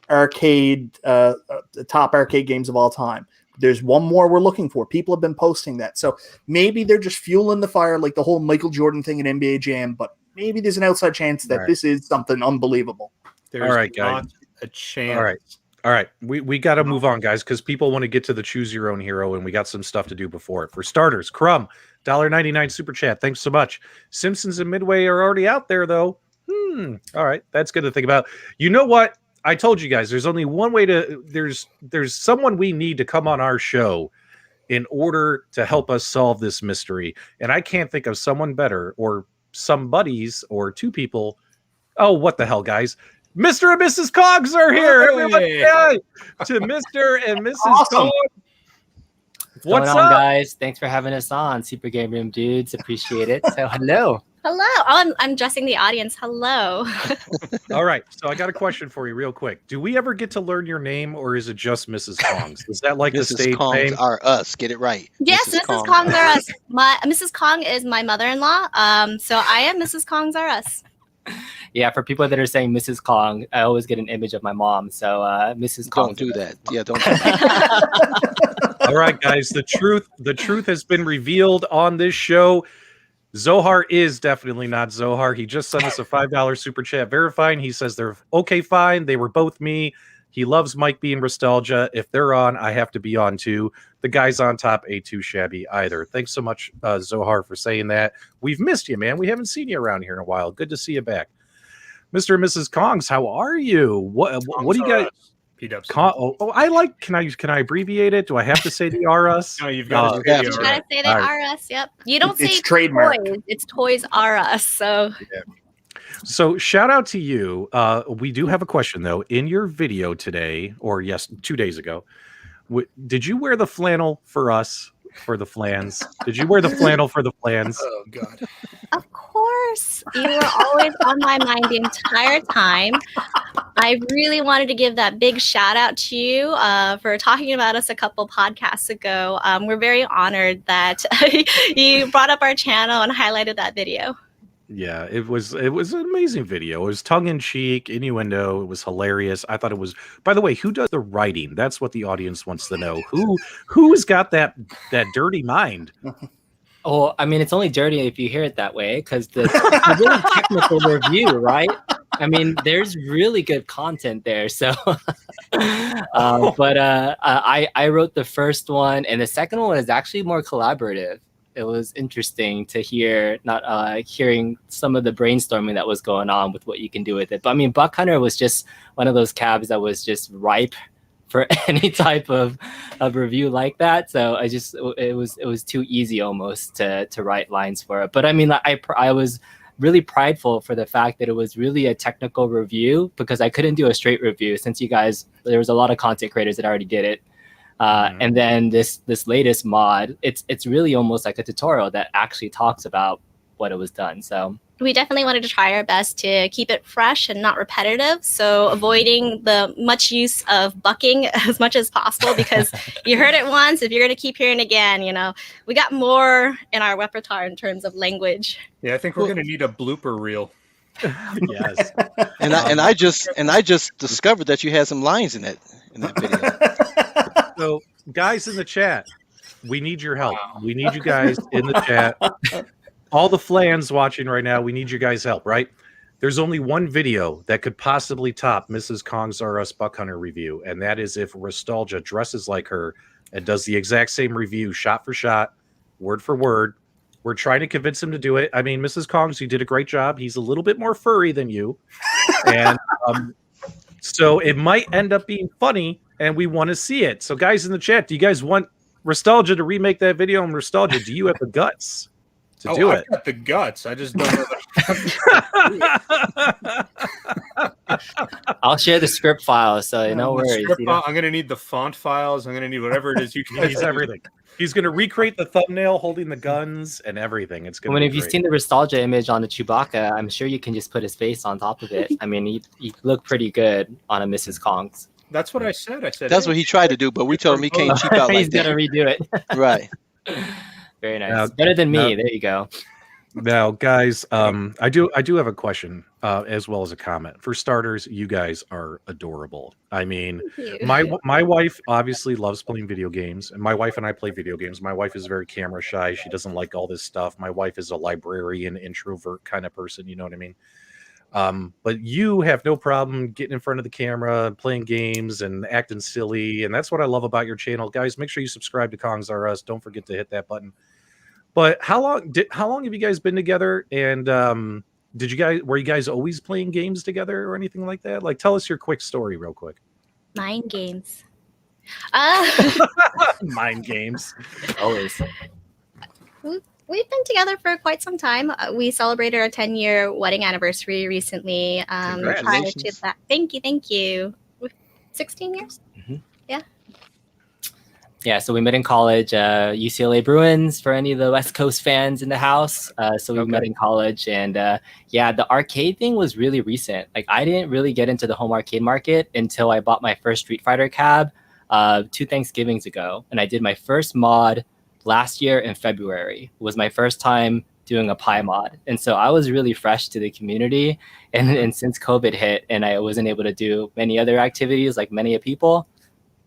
top arcade games of all time. There's one more we're looking for. People have been posting that. So maybe they're just fueling the fire like the whole Michael Jordan thing at NBA Jam, but maybe there's an outside chance that this is something unbelievable. There's all right, guys. Not a chance. All right. We got to move on, guys, because people want to get to the choose your own hero, and we got some stuff to do before it. For starters, Crumb, $1.99 super chat. Thanks so much. Simpsons and Midway are already out there, though. All right. That's good to think about. You know what? I told you guys, there's only one way to there's someone we need to come on our show in order to help us solve this mystery. And I can't think of someone better or some buddies or two people. Oh, what the hell, guys? Mr. and Mrs. Cogs are here. Hey. Everybody say hi to Mr. and Mrs. Cogs. What's going on, guys? Thanks for having us on, Super GameRoom Dudes. Appreciate it. So, hello. Hello. I'm addressing the audience. Hello. All right. So I got a question for you real quick. Do we ever get to learn your name, or is it just Mrs. Kongs? Is that like the stage Kongs name? Are us. Get it right. Yes, Mrs. Kongs are us. Mrs. Kong is my mother-in-law. So I am Mrs. Kongs are us. Yeah, for people that are saying Mrs. Kong, I always get an image of my mom. So Mrs. Kong. Don't do that. Yeah, don't do that. All right, guys. The truth has been revealed on this show. Zohar is definitely not Zohar. He just sent us a $5 super chat verifying. He says they're okay, fine. They were both me. He loves Mike B and Nostalgia. If they're on, I have to be on too. The guys on top ain't too shabby either. Thanks so much, Zohar, for saying that. We've missed you, man. We haven't seen you around here in a while. Good to see you back. Mr. and Mrs. Kongs, how are you? What do you guys? I like. Can I abbreviate it? Do I have to say the RS? No, you've got to say the RS. Yep. You don't say trademark. Toys. It's Toys R Us. So. Yeah. So shout out to you. We do have a question though. In your video today, or 2 days ago, did you wear the flannel for us? For the Flans? Did you wear the flannel for the Flans? Oh God! Of course, you were always on my mind the entire time. I really wanted to give that big shout out to you for talking about us a couple podcasts ago. We're very honored that you brought up our channel and highlighted that video. Yeah, it was an amazing video. It was tongue-in-cheek, innuendo. It was hilarious. I thought it was. By the way, who does the writing? That's what the audience wants to know. Who's got that dirty mind? Oh, I mean, it's only dirty if you hear it that way, because the really technical review, right? I mean, there's really good content there. So, I wrote the first one, and the second one is actually more collaborative. It was interesting to hear, hearing some of the brainstorming that was going on with what you can do with it. But I mean, Buck Hunter was just one of those cabs that was just ripe for any type of review like that. So it was too easy almost to write lines for it. But I mean, I was really prideful for the fact that it was really a technical review, because I couldn't do a straight review since there was a lot of content creators that already did it. And then this latest mod, it's really almost like a tutorial that actually talks about what it was done. So we definitely wanted to try our best to keep it fresh and not repetitive. So avoiding the much use of bucking as much as possible, because you heard it once, if you're going to keep hearing it again, we got more in our repertoire in terms of language. Yeah, I think we're going to need a blooper reel. Yes. And I just discovered that you had some lines in that video. So, guys in the chat, we need your help. We need you guys in the chat. All the Flans watching right now, we need you guys' help, right? There's only one video that could possibly top Mrs. Kong's R Us Buck Hunter review, and that is if Nostalgia dresses like her and does the exact same review, shot for shot, word for word. We're trying to convince him to do it. I mean, Mrs. Kongs, you did a great job. He's a little bit more furry than you. And so it might end up being funny, and we want to see it. So guys in the chat, do you guys want Nostalgia to remake that video? And Nostalgia, do you have the guts to do it? I've got the guts. I just don't know I'll share the script file, so no worries. I'm going to need the font files. I'm going to need whatever it is you can. He's everything. He's going to recreate the thumbnail holding the guns and everything. It's going to be if you've seen the Nostalgia image on the Chewbacca, I'm sure you can just put his face on top of it. I mean, he look pretty good on a Mrs. Kong's. That's what I said. That's what he tried to do, but we told him he can't cheap out like He's going to redo it. Right. Very nice. Better than me. There you go. Now, guys, I do have a question as well as a comment. For starters, you guys are adorable. I mean, my wife obviously loves playing video games, and my wife and I play video games. My wife is very camera shy. She doesn't like all this stuff. My wife is a librarian, introvert kind of person. You know what I mean? But you have no problem getting in front of the camera and playing games and acting silly, and that's what I love about your channel, guys. Make sure you subscribe to Kongs R Us. Don't forget to hit that button. But how long have you guys been together? And were you guys always playing games together or anything like that? Like, tell us your quick story real quick. Mind games. Mind games. Always. We've been together for quite some time. We celebrated our 10-year wedding anniversary recently. Congratulations. Prior to that, thank you. 16 years? Mm-hmm. Yeah. Yeah, so we met in college, UCLA Bruins for any of the West Coast fans in the house. So we met in college, and the arcade thing was really recent. Like, I didn't really get into the home arcade market until I bought my first Street Fighter cab 2 Thanksgivings ago, and I did my first mod last year in February. It was my first time doing a Pi mod, and so I was really fresh to the community. And since COVID hit, and I wasn't able to do many other activities like many people.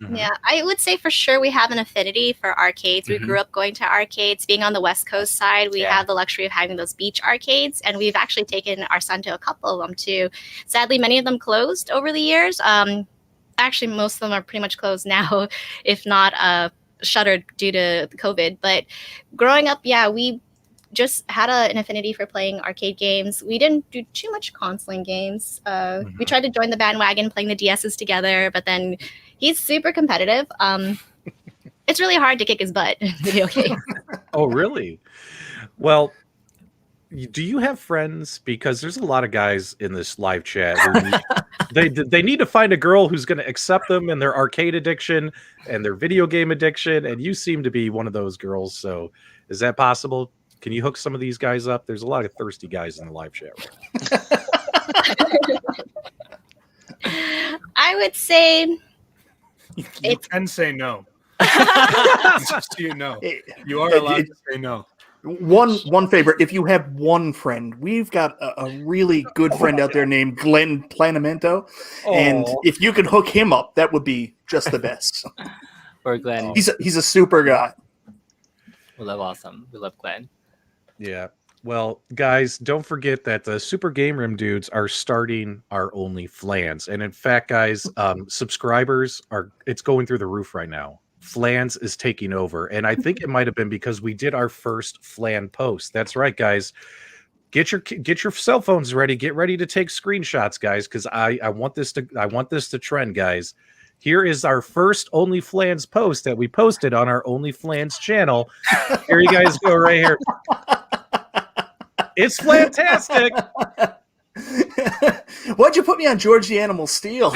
Mm-hmm. Yeah, I would say for sure we have an affinity for arcades. We grew up going to arcades. Being on the West Coast side, we have the luxury of having those beach arcades, and we've actually taken our son to a couple of them too. Sadly, many of them closed over the years. Actually, most of them are pretty much closed now, if not shuttered due to COVID. But growing up, we just had an affinity for playing arcade games. We didn't do too much console games. We tried to join the bandwagon playing the DSs together, but then he's super competitive. It's really hard to kick his butt in video games. Oh, really? Well, do you have friends? Because there's a lot of guys in this live chat who they need to find a girl who's going to accept them and their arcade addiction and their video game addiction, and you seem to be one of those girls. So is that possible? Can you hook some of these guys up? There's a lot of thirsty guys in the live chat right now. I would say you can say no. Just so you know, you are allowed to say no. One favor, if you have one friend, we've got a really good friend out there named Glenn Planamento, and if you could hook him up, that would be just the best. Or Glenn. He's a super guy. We love awesome. We love Glenn. Yeah. Well, guys, don't forget that the Super GameRoom Dudes are starting our only Flans. And in fact, guys, subscribers it's going through the roof right now. Flans is taking over. And I think it might have been because we did our first Flan post. That's right, guys. Get your cell phones ready. Get ready to take screenshots, guys, because I want this to trend, guys. Here is our first OnlyFlans post that we posted on our OnlyFlans channel. Here you guys go right here. It's fantastic. Why'd you put me on George the Animal Steel?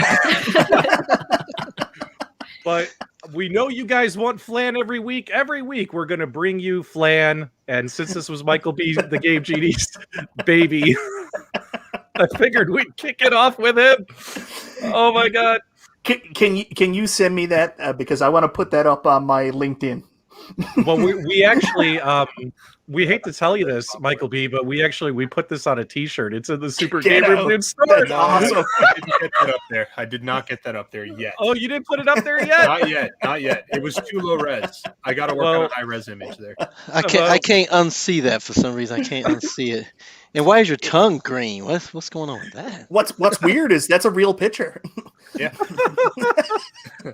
But We know you guys want Flan every week. Every week we're gonna bring you Flan. And since this was Michael B. the Game Genie's baby, I figured we'd kick it off with him. Oh my god. Can you send me that because I want to put that up on my LinkedIn. Well, we actually we hate to tell you this, Michael B, but we put this on a T-shirt. It's in the Super GameRoom Dudes store. That's awesome. I didn't get that up there. I did not get that up there yet. Oh, you didn't put it up there yet? Not yet. It was too low res. I got to work on a high res image there. I can't unsee that for some reason. I can't unsee it. And why is your tongue green? What's going on with that? What's weird is that's a real picture. Yeah.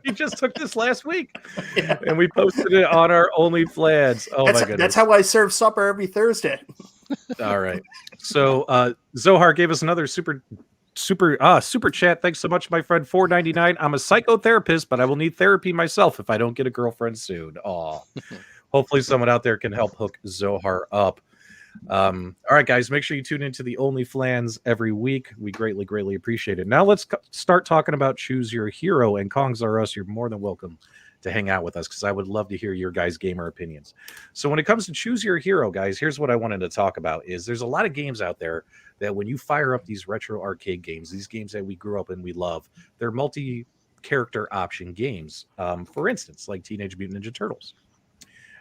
He just took this last week, and we posted it on our OnlyFlans. Oh my goodness! That's how I serve supper every Thursday. All right. So Zohar gave us another super chat. Thanks so much, my friend. $4.99. I'm a psychotherapist, but I will need therapy myself if I don't get a girlfriend soon. Aw. Hopefully, someone out there can help hook Zohar up. All right, guys, make sure you tune into the OnlyFlans every week. We greatly appreciate it. Now let's start talking about Choose Your Hero, and Kongs R Us. You're more than welcome to hang out with us because I would love to hear your guys' gamer opinions. So when it comes to Choose Your Hero, guys, here's what I wanted to talk about is there's a lot of games out there that when you fire up these retro arcade games, these games that we grew up and we love, they're multi-character option games. For instance, like Teenage Mutant Ninja Turtles.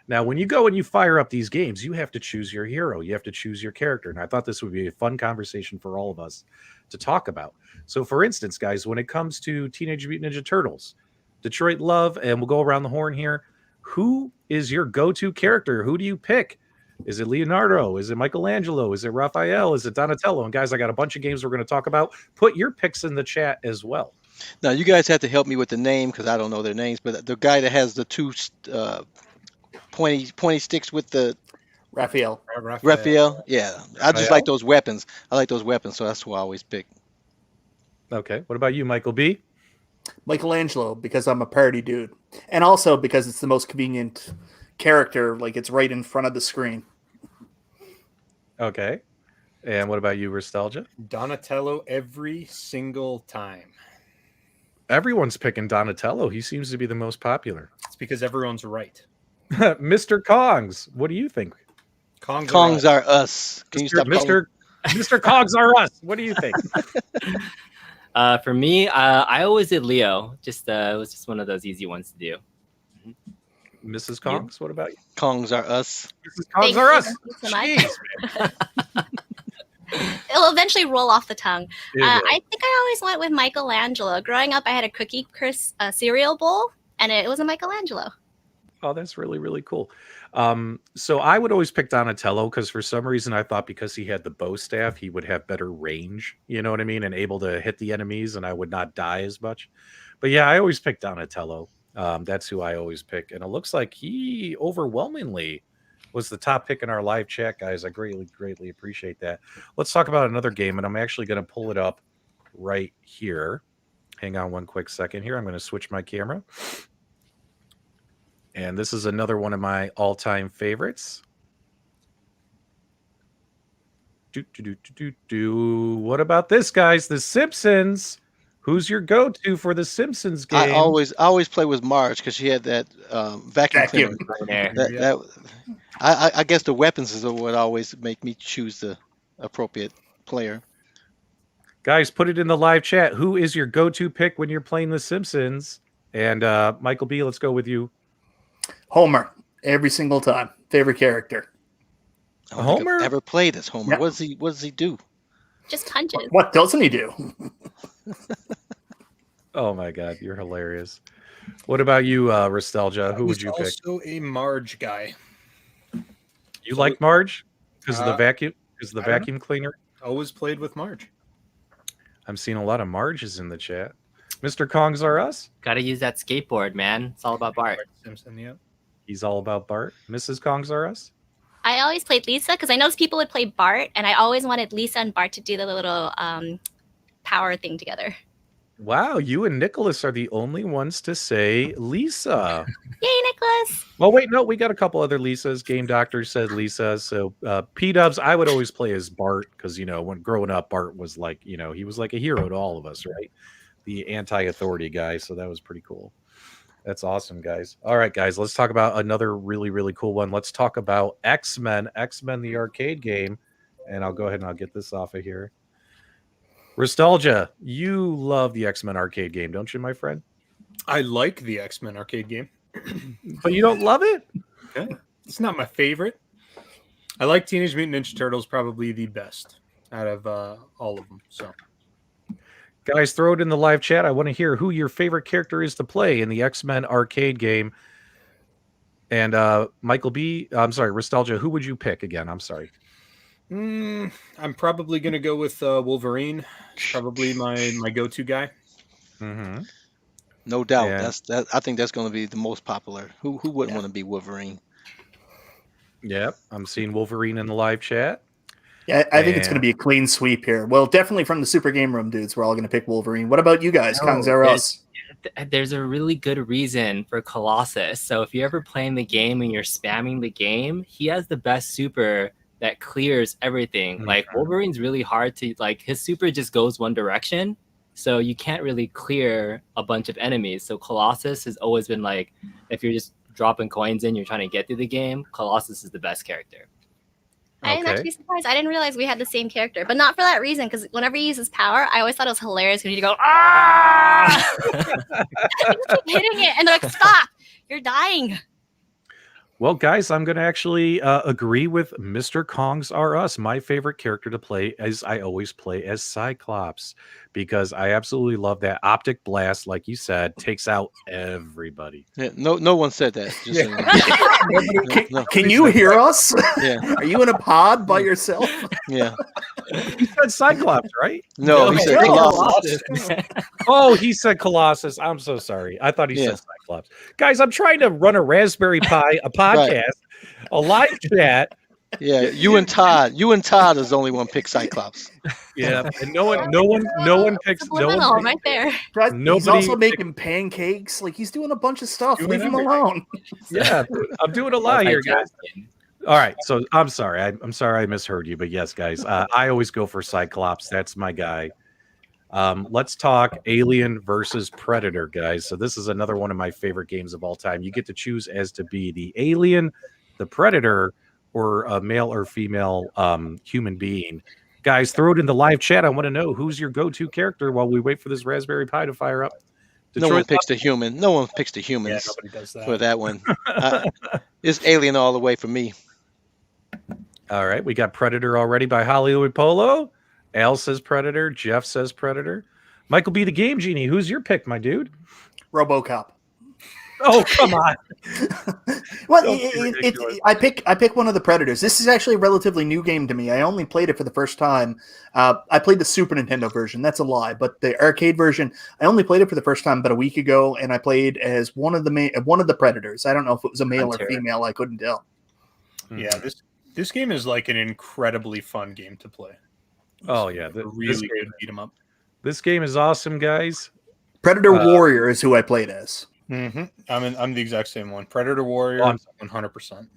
Now, when you go and you fire up these games, you have to choose your hero. You have to choose your character. And I thought this would be a fun conversation for all of us to talk about. So, for instance, guys, when it comes to Teenage Mutant Ninja Turtles, Detroit Love, and we'll go around the horn here, who is your go-to character? Who do you pick? Is it Leonardo? Is it Michelangelo? Is it Raphael? Is it Donatello? And, guys, I got a bunch of games we're going to talk about. Put your picks in the chat as well. Now, you guys have to help me with the name because I don't know their names, but the guy that has the two pointy sticks with the Raphael. Yeah, I just like those weapons. I like those weapons, so that's who I always pick. Okay, what about you, Michael B? Michelangelo, because I'm a party dude, and also because it's the most convenient character. Like it's right in front of the screen. Okay, and what about you, Nostalgia? Donatello every single time. Everyone's picking Donatello. He seems to be the most popular. It's because everyone's right. Mr. Kongs, what do you think? Kongs are us. Can you stop Mr. Kongs are us. What do you think? For me, I always did Leo. It was just one of those easy ones to do. Mrs. Kongs, what about you? Kongs are us. Mrs. Kongs are us. Thank you so much. It'll eventually roll off the tongue. I think I always went with Michelangelo. Growing up, I had a Cookie Crisp cereal bowl, and it was a Michelangelo. Oh, that's really cool. So I would always pick Donatello because for some reason I thought because he had the bow staff, he would have better range, you know what I mean? And able to hit the enemies and I would not die as much. But yeah, I always pick Donatello. That's who I always pick. And it looks like he overwhelmingly was the top pick in our live chat, guys. I greatly appreciate that. Let's talk about another game, and I'm actually going to pull it up right here. Hang on one quick second here. I'm going to switch my camera. And this is another one of my all-time favorites. What about this, guys? The Simpsons. Who's your go-to for the Simpsons game? I always play with Marge because she had that vacuum cleaner. I guess the weapons is what always make me choose the appropriate player. Guys, put it in the live chat. Who is your go-to pick when you're playing the Simpsons? And Michael B, let's go with you. Homer, every single time. Favorite character. I don't think I've ever played as Homer. Yep. What does he do? Just punches. What doesn't he do? Oh my God, you're hilarious. What about you, Nostalgia? Who would you pick? Also a Marge guy. You like Marge because of the vacuum? Is the vacuum cleaner? Always played with Marge. I'm seeing a lot of Marges in the chat. Mr. Kongs are us. Gotta use that skateboard, man. It's all about Bart. Simpson, yeah. He's all about Bart. Mrs. Kongs are us. I always played Lisa because I noticed people would play Bart, and I always wanted Lisa and Bart to do the little power thing together. Wow, you and Nicholas are the only ones to say Lisa. Yay, Nicholas! Well, wait, no, we got a couple other Lisas. Game Doctor said Lisa. So P-Dubs, I would always play as Bart because, you know, when growing up, Bart was like, you know, he was like a hero to all of us, right? The anti-authority guy. So that was pretty cool. That's awesome, guys. All right, guys, let's talk about another really, really cool one. Let's talk about X-Men, the arcade game. And I'll go ahead and I'll get this off of here. Nostalgia, you love the X-Men arcade game, don't you, my friend? I like the X-Men arcade game. But you don't love it? Okay. It's not my favorite. I like Teenage Mutant Ninja Turtles probably the best out of all of them. So, Guys, throw it in the live chat. I want to hear who your favorite character is to play in the X-Men arcade game. And Michael B, I'm sorry, Nostalgia, who would you pick again? I'm sorry. I'm probably going to go with Wolverine. Probably my go-to guy. Mm-hmm. No doubt. Yeah. That. I think that's going to be the most popular. Who wouldn't want to be Wolverine? Yep, I'm seeing Wolverine in the live chat. Yeah, I think it's going to be a clean sweep here. Well, definitely from the Super Game Room dudes, we're all going to pick Wolverine. What about you guys? Cons or us? There's a really good reason for Colossus. So if you're ever playing the game and you're spamming the game, he has the best super that clears everything. Like Wolverine's really hard to his super just goes one direction. So you can't really clear a bunch of enemies. So Colossus has always been like, if you're just dropping coins in, you're trying to get through the game, Colossus is the best character. I didn't actually be surprised. I didn't realize we had the same character, but not for that reason. Because whenever he uses power, I always thought it was hilarious because you go ah, you keep hitting it, and they're like, "Stop! You're dying." Well, guys, I'm going to actually agree with Mr. Kong's R Us. My favorite character to play is I always play as Cyclops because I absolutely love that optic blast. Like you said, takes out everybody. Yeah, no one said that. Just no. Can you hear us? Yeah. Are you in a pod by yourself? Yeah. He said Cyclops, right? No, he said Colossus. Oh, he said Colossus. I'm so sorry. I thought he said Cyclops. Guys, I'm trying to run a Raspberry Pi, a podcast, a live chat. Yeah, you and Todd is the only one pick Cyclops. Yeah, and no one picks. Subliminal right there. He's also making pancakes. Like he's doing a bunch of stuff. Leave him alone. Yeah, I'm doing a lot here, guys. All right, so I'm sorry. I'm sorry I misheard you, but yes, guys, I always go for Cyclops. That's my guy. Let's talk Alien versus Predator, guys. So this is another one of my favorite games of all time. You get to choose as to be the alien, the predator, or a male or female human being. Guys, throw it in the live chat. I want to know who's your go-to character while we wait for this Raspberry Pi to fire up. No one picks the human. No one picks the humans for that one. It's Alien all the way for me. All right, we got Predator already by Hollywood Polo. Al says Predator. Jeff says Predator. Michael B. the Game Genie, who's your pick, my dude? RoboCop. Oh, come on. Well, I pick one of the Predators. This is actually a relatively new game to me. I only played it for the first time. I played the Super Nintendo version. That's a lie. But the arcade version, I only played it for the first time about a week ago, and I played as one of the Predators. I don't know if it was a male or female. I couldn't tell. Yeah, this game is like an incredibly fun game to play. Oh yeah, really good beat 'em up. This game is awesome, guys. Predator Warrior is who I played as. Mm-hmm. I'm the exact same one. Predator Warrior, 100%.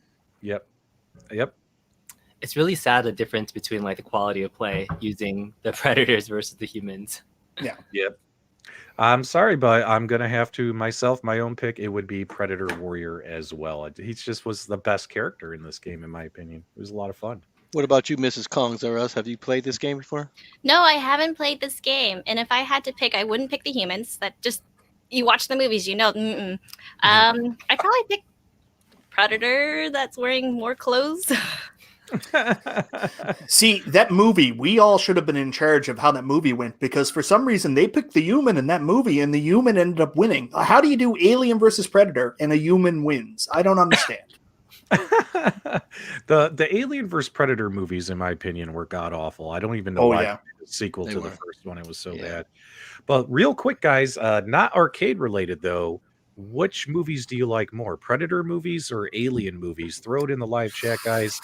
Yep. It's really sad the difference between the quality of play using the Predators versus the humans. Yeah. Yep. I'm sorry, but I'm gonna have to my own pick. It would be Predator Warrior as well. He just was the best character in this game, in my opinion. It was a lot of fun. What about you, Mrs. Kongs or us? Have you played this game before? No, I haven't played this game, and if I had to pick, I wouldn't pick the humans. That just you watch the movies, you know. I'd probably pick Predator that's wearing more clothes. See, that movie, we all should have been in charge of how that movie went because for some reason they picked the human in that movie and the human ended up winning. How do you do Alien versus Predator and a human wins? I don't understand. The Alien vs Predator movies, in my opinion, were god awful. I don't even know why the sequel to the first one. It was so bad. But real quick, guys, not arcade related though. Which movies do you like more, Predator movies or Alien movies? Throw it in the live chat, guys.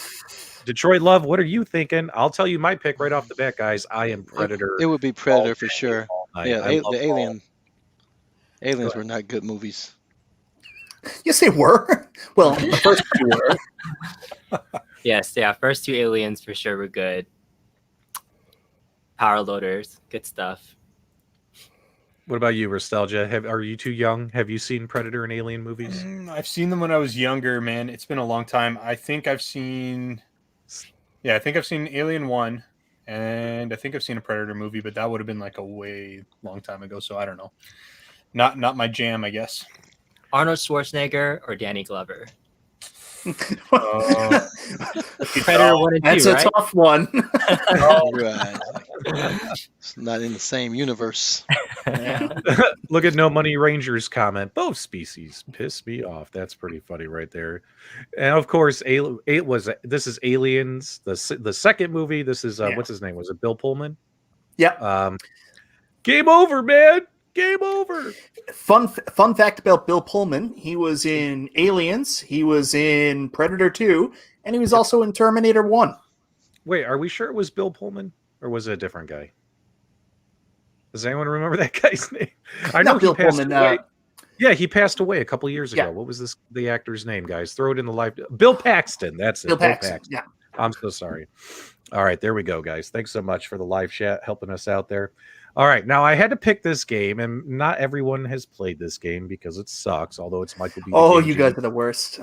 Detroit Love, what are you thinking? I'll tell you my pick right off the bat, guys. I am Predator. It would be Predator for sure. The Aliens were not good movies. Yes, they were. Well, the first two were. Yes, yeah. First two Aliens for sure were good. Power loaders, good stuff. What about you, Nostalgia? Are you too young? Have you seen Predator and Alien movies? I've seen them when I was younger, man. It's been a long time. I think I've seen Alien 1, and I think I've seen a Predator movie, but that would have been like a way long time ago, so I don't know. Not my jam, I guess. Arnold Schwarzenegger or Danny Glover? Uh, Predator 1 and 2, That's right? a tough one. Right. It's not in the same universe. Look at No Money Rangers comment. Both species piss me off. That's pretty funny right there. And of course, this is Aliens, the second movie. This is what's his name? Was it Bill Pullman? Yeah. Game over, man. Game over. Fun fact about Bill Pullman: he was in Aliens, he was in Predator 2, and he was also in Terminator 1. Wait, are we sure it was Bill Pullman, or was it a different guy? Does anyone remember that guy's name? I know Bill he passed Pullman. away. Yeah, he passed away a couple years ago. Yeah. What was the actor's name, guys? Throw it in the live. Bill Paxton. That's it. Bill Paxton. Yeah. I'm so sorry. All right, there we go, guys. Thanks so much for the live chat, helping us out there. All right, now I had to pick this game, and not everyone has played this game because it sucks, although it's Michael B. Oh, you guys are the worst.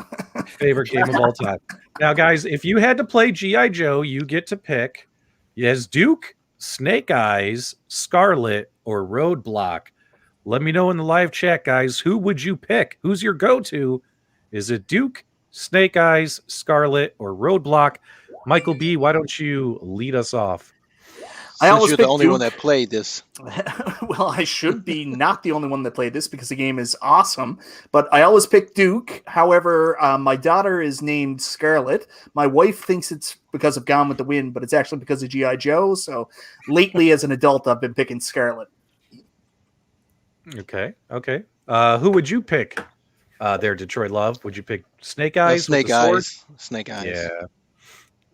Favorite game of all time. Now, guys, if you had to play G.I. Joe, you get to pick yes, Duke, Snake Eyes, Scarlet, or Roadblock. Let me know in the live chat, guys. Who would you pick? Who's your go-to? Is it Duke, Snake Eyes, Scarlet, or Roadblock? Michael B., why don't you lead us off? Since you're the only one that played this. Well, I should be not the only one that played this because the game is awesome, but I always pick Duke. However, my daughter is named Scarlet. My wife thinks it's because of Gone with the Wind, but it's actually because of G.I. Joe. So lately, as an adult, I've been picking Scarlet. Okay. Who would you pick there, Detroit Love? Would you pick Snake Eyes? Snake Eyes. Snake Eyes. Yeah.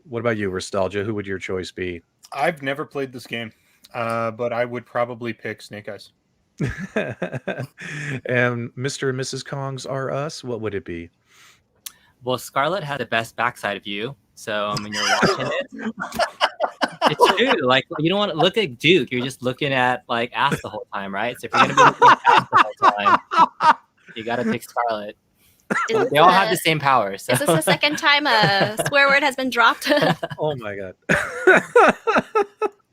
What about you, Nostalgia? Who would your choice be? I've never played this game, but I would probably pick Snake Eyes. And Mr. and Mrs. Kongs are us. What would it be? Well, Scarlet had the best backside view, so when you're watching it, it's true. Like, you don't want to look at Duke. You're just looking at like ass the whole time, right? So if you're gonna be looking at ass the whole time, you gotta pick Scarlet. They all have the same power. So. Is this the second time a swear word has been dropped? Oh my god.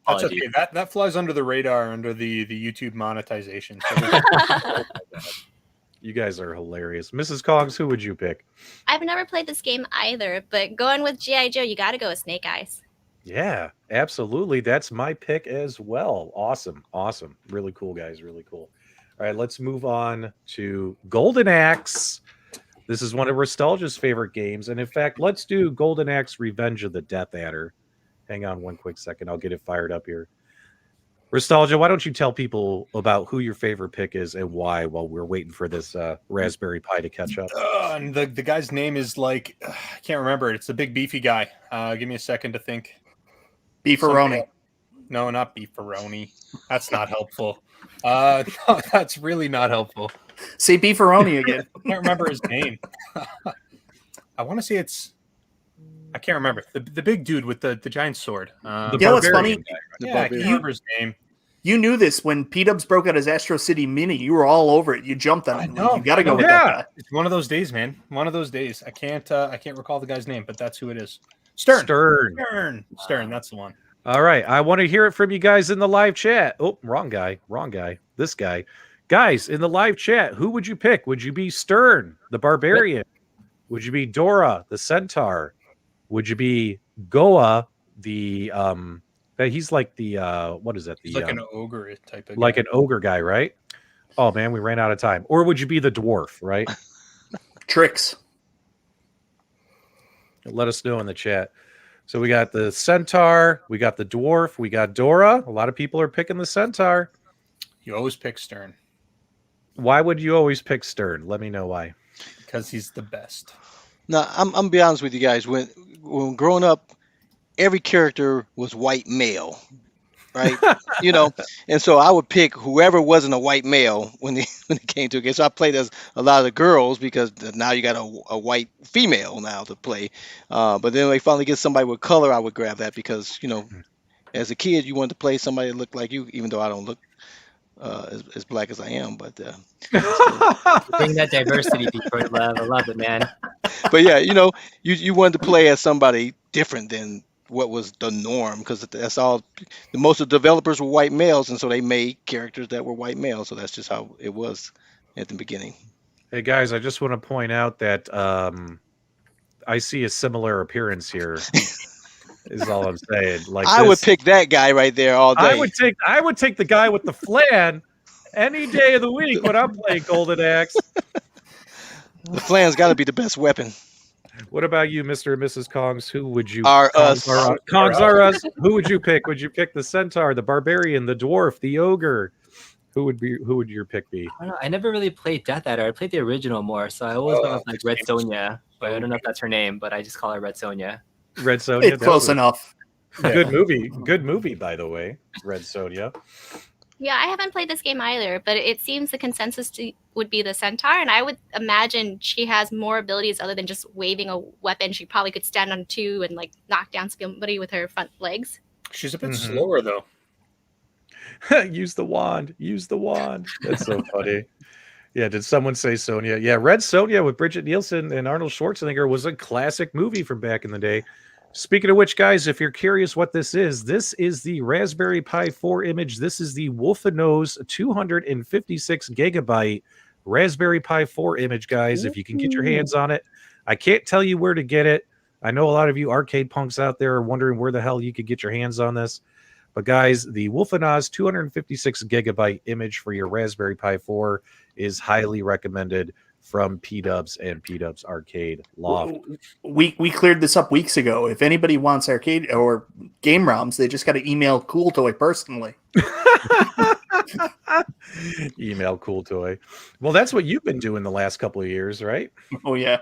That's okay. That flies under the radar under the YouTube monetization. So you guys are hilarious. Mrs. Kongs, who would you pick? I've never played this game either, but going with G.I. Joe, you got to go with Snake Eyes. Yeah, absolutely. That's my pick as well. Awesome. Really cool, guys. Really cool. All right, let's move on to Golden Axe. This is one of Nostalgia's favorite games. And in fact, let's do Golden Axe Revenge of the Death Adder. Hang on one quick second. I'll get it fired up here. Nostalgia, why don't you tell people about who your favorite pick is and why while we're waiting for this Raspberry Pi to catch up? and the guy's name is like, I can't remember it. It's a big beefy guy. Give me a second to think. Beefaroni. No, not Beefaroni. That's not helpful. No, that's really not helpful. Say Beefaroni again. I can't remember his name. I want to say I can't remember. The big dude with the giant sword. What's funny? Guy, right? I can't remember his name. You knew this when P-Dubs broke out his Astro City Mini. You were all over it. You jumped on it. You got to go with that guy. It's one of those days, man. One of those days. I can't recall the guy's name, but that's who it is. Stern. That's the one. All right. I want to hear it from you guys in the live chat. Oh, wrong guy. This guy. Guys, in the live chat, who would you pick? Would you be Stern, the barbarian? Would you be Dora, the centaur? Would you be Goa, the he's like the what is that? He's like an ogre type of guy. Like an ogre guy, right? Oh man, we ran out of time. Or would you be the dwarf, right? Tricks. Let us know in the chat. So we got the centaur, we got the dwarf, we got Dora. A lot of people are picking the centaur. You always pick Stern. Why would you always pick Stern? Let me know why. Because he's the best. Now, I'm gonna be honest with you guys. When growing up, every character was white male, right? And so I would pick whoever wasn't a white male when it came to it. So I played as a lot of the girls because now you got a white female now to play. But then when they finally get somebody with color, I would grab that because as a kid you wanted to play somebody that looked like you, even though I don't look as black as I am, but Bring that diversity, Detroit love. I love it, man. but yeah, you wanted to play as somebody different than what was the norm, because that's all. Most of the developers were white males, and so they made characters that were white males. So that's just how it was at the beginning. Hey guys, I just want to point out that I see a similar appearance here. Is all I'm saying. Like I would pick that guy right there all day. I would take the guy with the Flan any day of the week when I'm playing Golden Axe. The Flan's got to be the best weapon. What about you, Mr. and Mrs. Kongs? Who would you? Are us. Kongs are us. Who would you pick? Would you pick the Centaur, the Barbarian, the Dwarf, the Ogre? Who would your pick be? I don't know. I never really played Death Adder. I played the original more, so I always went with like Red Sonja. But I don't know if that's her name, but I just call her Red Sonja. Red Sonja. It's close enough. Good movie. Good movie, by the way. Red Sonja. Yeah, I haven't played this game either, but it seems the consensus would be the Centaur, and I would imagine she has more abilities other than just waving a weapon. She probably could stand on two and like knock down somebody with her front legs. She's a bit slower though. Use the wand. Use the wand. That's so funny. Yeah, did someone say Sonja? Yeah, Red Sonja with Bridget Nielsen and Arnold Schwarzenegger was a classic movie from back in the day. Speaking of which, guys, if you're curious what this is the Raspberry Pi 4 image. This is the Wolfenose 256 gigabyte Raspberry Pi 4 image, guys. If you can get your hands on it, I can't tell you where to get it. I know a lot of you arcade punks out there are wondering where the hell you could get your hands on this. But guys, the Wolfenose 256 gigabyte image for your Raspberry Pi 4 is highly recommended from P-Dubs and P-Dubs Arcade Loft. We cleared this up weeks ago. If anybody wants arcade or game ROMs, they just got to email Cool Toy personally. Email Cool Toy. Well, that's what you've been doing the last couple of years, right? Oh, yeah.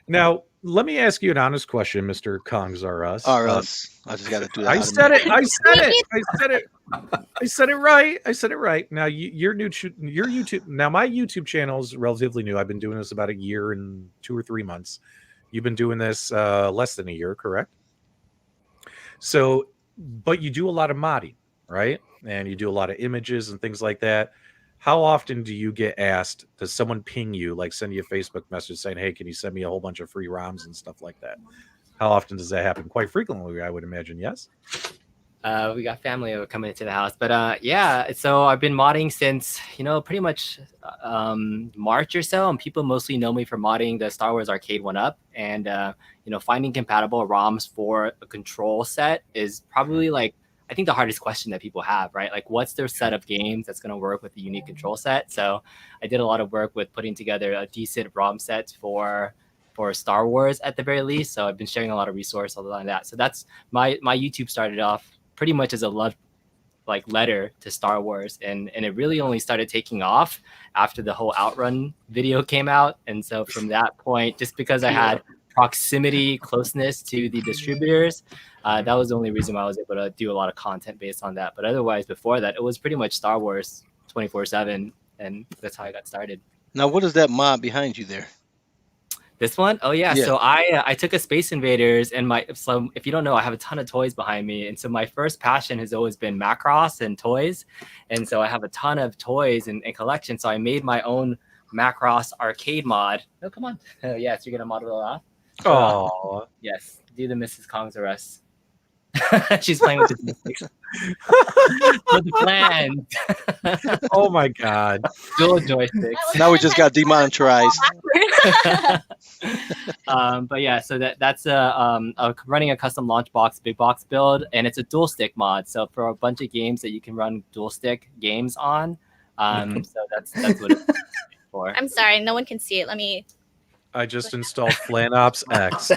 Now, let me ask you an honest question, Mr. Kongs R Us. R Us. I just got to do that. I said it. I said it right. I said it right. Now, your YouTube. Now, my YouTube channel is relatively new. I've been doing this about a year and 2 or 3 months. You've been doing this less than a year, correct? So, but you do a lot of modding, right? And you do a lot of images and things like that. How often do you get asked, does someone ping you, like send you a Facebook message saying, hey, can you send me a whole bunch of free ROMs and stuff like that? How often does that happen? Quite frequently, I would imagine, yes? We got family coming into the house. But yeah, so I've been modding since, pretty much March or so. And people mostly know me for modding the Star Wars Arcade 1-Up. And, finding compatible ROMs for a control set is probably I think the hardest question that people have, right? Like, what's their set of games that's going to work with a unique control set? So I did a lot of work with putting together a decent ROM set for Star Wars at the very least. So I've been sharing a lot of resources on that. So that's my YouTube started off pretty much as a love letter to Star Wars. And it really only started taking off after the whole Outrun video came out. And so from that point, just because I had proximity, closeness to the distributors, that was the only reason why I was able to do a lot of content based on that. But otherwise, before that, it was pretty much Star Wars 24/7, and that's how I got started. Now, what is that mod behind you there? This one? Oh yeah. So I took a Space Invaders, and so if you don't know, I have a ton of toys behind me, and so my first passion has always been Macross and toys, and so I have a ton of toys and collection. So I made my own Macross arcade mod. Oh, come on. Oh yes, you're gonna model it off. Oh yes, do the Mrs. Kongs or us. She's playing with the joysticks. With the Flans. Oh my god. Dual joysticks. Now we just got demonetized. But yeah, so that's running a custom launch box, big box build, and it's a dual stick mod. So for a bunch of games that you can run dual stick games on. So that's what it's for. I'm sorry, no one can see it. Let me. I just installed FlanOps X.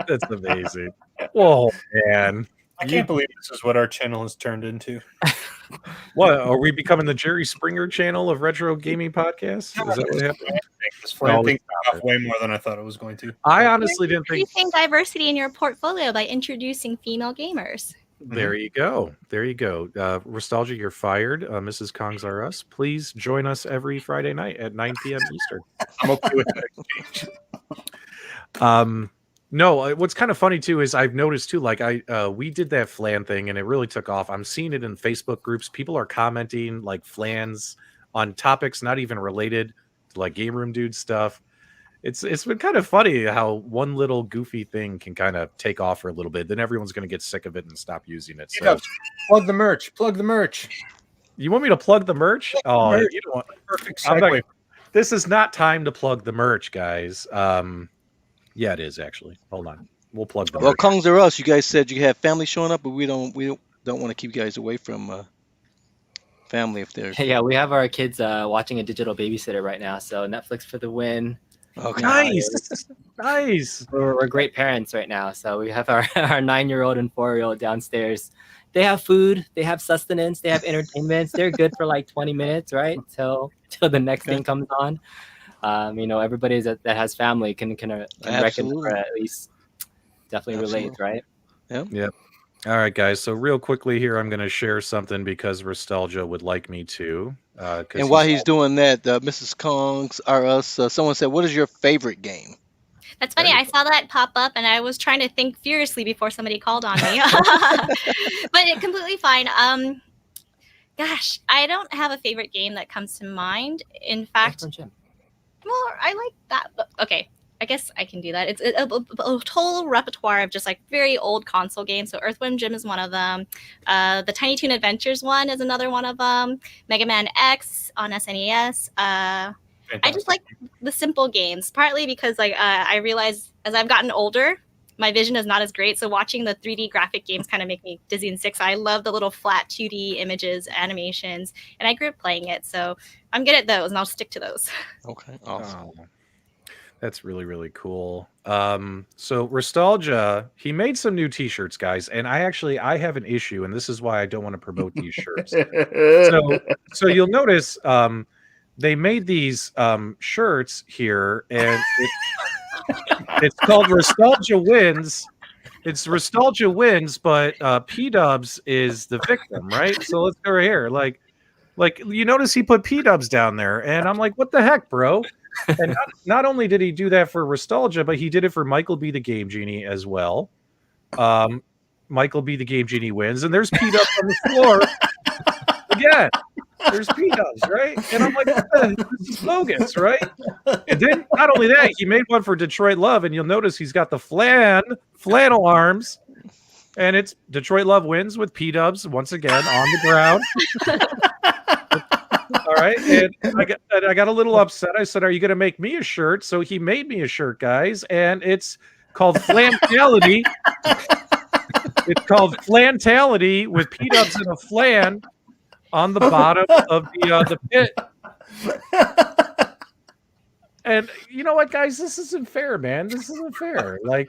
That's amazing. Whoa, man. I can't believe this is what our channel has turned into. What, are we becoming the Jerry Springer channel of retro gaming podcasts? Is that what happened? This Flan thing took off way more than I thought it was going to. I honestly didn't think. Increasing diversity in your portfolio by introducing female gamers. There you go. There you go. Nostalgia, you're fired. Mrs. Kongs R Us, please join us every Friday night at 9 p.m. Eastern. I'm okay with that exchange. No, what's kind of funny too is I've noticed too, like we did that Flan thing and it really took off. I'm seeing it in Facebook groups. People are commenting like Flans on topics not even related to like GameRoom Dude stuff. It's been kind of funny how one little goofy thing can kind of take off for a little bit. Then everyone's going to get sick of it and stop using it. So Plug the merch. Plug the merch. you want me to plug the merch? Oh, merch. you don't want Perfect I'm segue. not- this is not time to plug the merch, guys. Yeah, it is actually. Hold on. We'll plug the Well, merch. Kongs or us, you guys said you have family showing up, but we don't want to keep you guys away from family if they're Yeah, we have our kids watching a digital babysitter right now. So Netflix for the win. okay. Nice. Nice. We're great parents right now. So we have our 9-year-old and 4-year-old downstairs. They have food, they have sustenance, they have entertainments. They're good for like 20 minutes, right? Till the next thing comes on. Everybody that has family can reckon Absolutely. or at least definitely relate, right? Yep. All right, guys. So real quickly here, I'm going to share something because Nostalgia would like me to. And while he's doing that, Mrs. Kongs or us, someone said, "What is your favorite game?" That's funny. I saw that pop up, and I was trying to think furiously before somebody called on me. But it's completely fine. Gosh, I don't have a favorite game that comes to mind. In fact, well, I like that. But okay, I guess I can do that. It's a total repertoire of just like very old console games. So Earthworm Jim is one of them. The Tiny Toon Adventures one is another one of them. Mega Man X on SNES. I just like the simple games, partly because I realize as I've gotten older, my vision is not as great. So watching the 3D graphic games kind of make me dizzy and sick. So I love the little flat 2D images, animations, and I grew up playing it. So I'm good at those, and I'll stick to those. Okay, awesome. Oh, that's really, really cool. So Nostalgia, he made some new t-shirts, guys, and I have an issue, and this is why I don't want to promote these shirts. So you'll notice they made these shirts here, and it's called Nostalgia Wins. It's Nostalgia Wins, but P-Dubs is the victim, right? So let's go right here. Like you notice he put P-Dubs down there, and I'm like, what the heck, bro? And not only did he do that for Nostalgia, but he did it for Michael B. the Game Genie as well. Michael B. the Game Genie wins, and there's P-Dubs on the floor again. There's P-Dubs, right? And I'm like, this is bogus, right? And then not only that, he made one for Detroit Love, and you'll notice he's got the flannel arms, and it's Detroit Love wins with P-Dubs once again on the ground. All right, and I got a little upset. I said, "Are you going to make me a shirt?" So he made me a shirt, guys, and it's called Flantality. It's called Flantality with P-Dubs and a flan on the bottom of the pit. And you know what, guys? This isn't fair, man. This isn't fair. And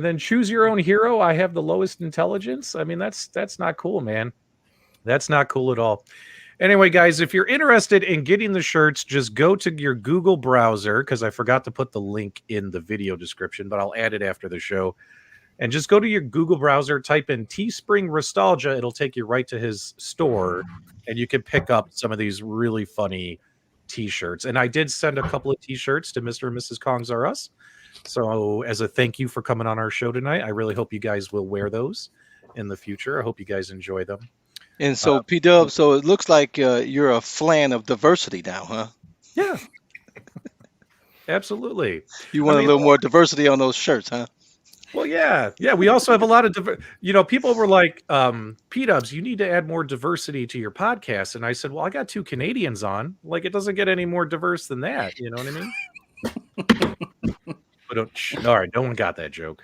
then choose your own hero. I have the lowest intelligence. I mean, that's not cool, man. That's not cool at all. Anyway, guys, if you're interested in getting the shirts, just go to your Google browser, because I forgot to put the link in the video description, but I'll add it after the show. And just go to your Google browser, type in Teespring Nostalgia. It'll take you right to his store, and you can pick up some of these really funny T-shirts. And I did send a couple of T-shirts to Mr. and Mrs. Kongs R Us. So as a thank you for coming on our show tonight, I really hope you guys will wear those in the future. I hope you guys enjoy them. And so P-Dub, so it looks like you're a flan of diversity now, huh? Yeah, absolutely. You want a little more diversity on those shirts, huh? Well, yeah. We also have a lot of people were like, P-Dubs, you need to add more diversity to your podcast. And I said, well, I got 2 Canadians on. Like, it doesn't get any more diverse than that. You know what I mean? All right, no one got that joke.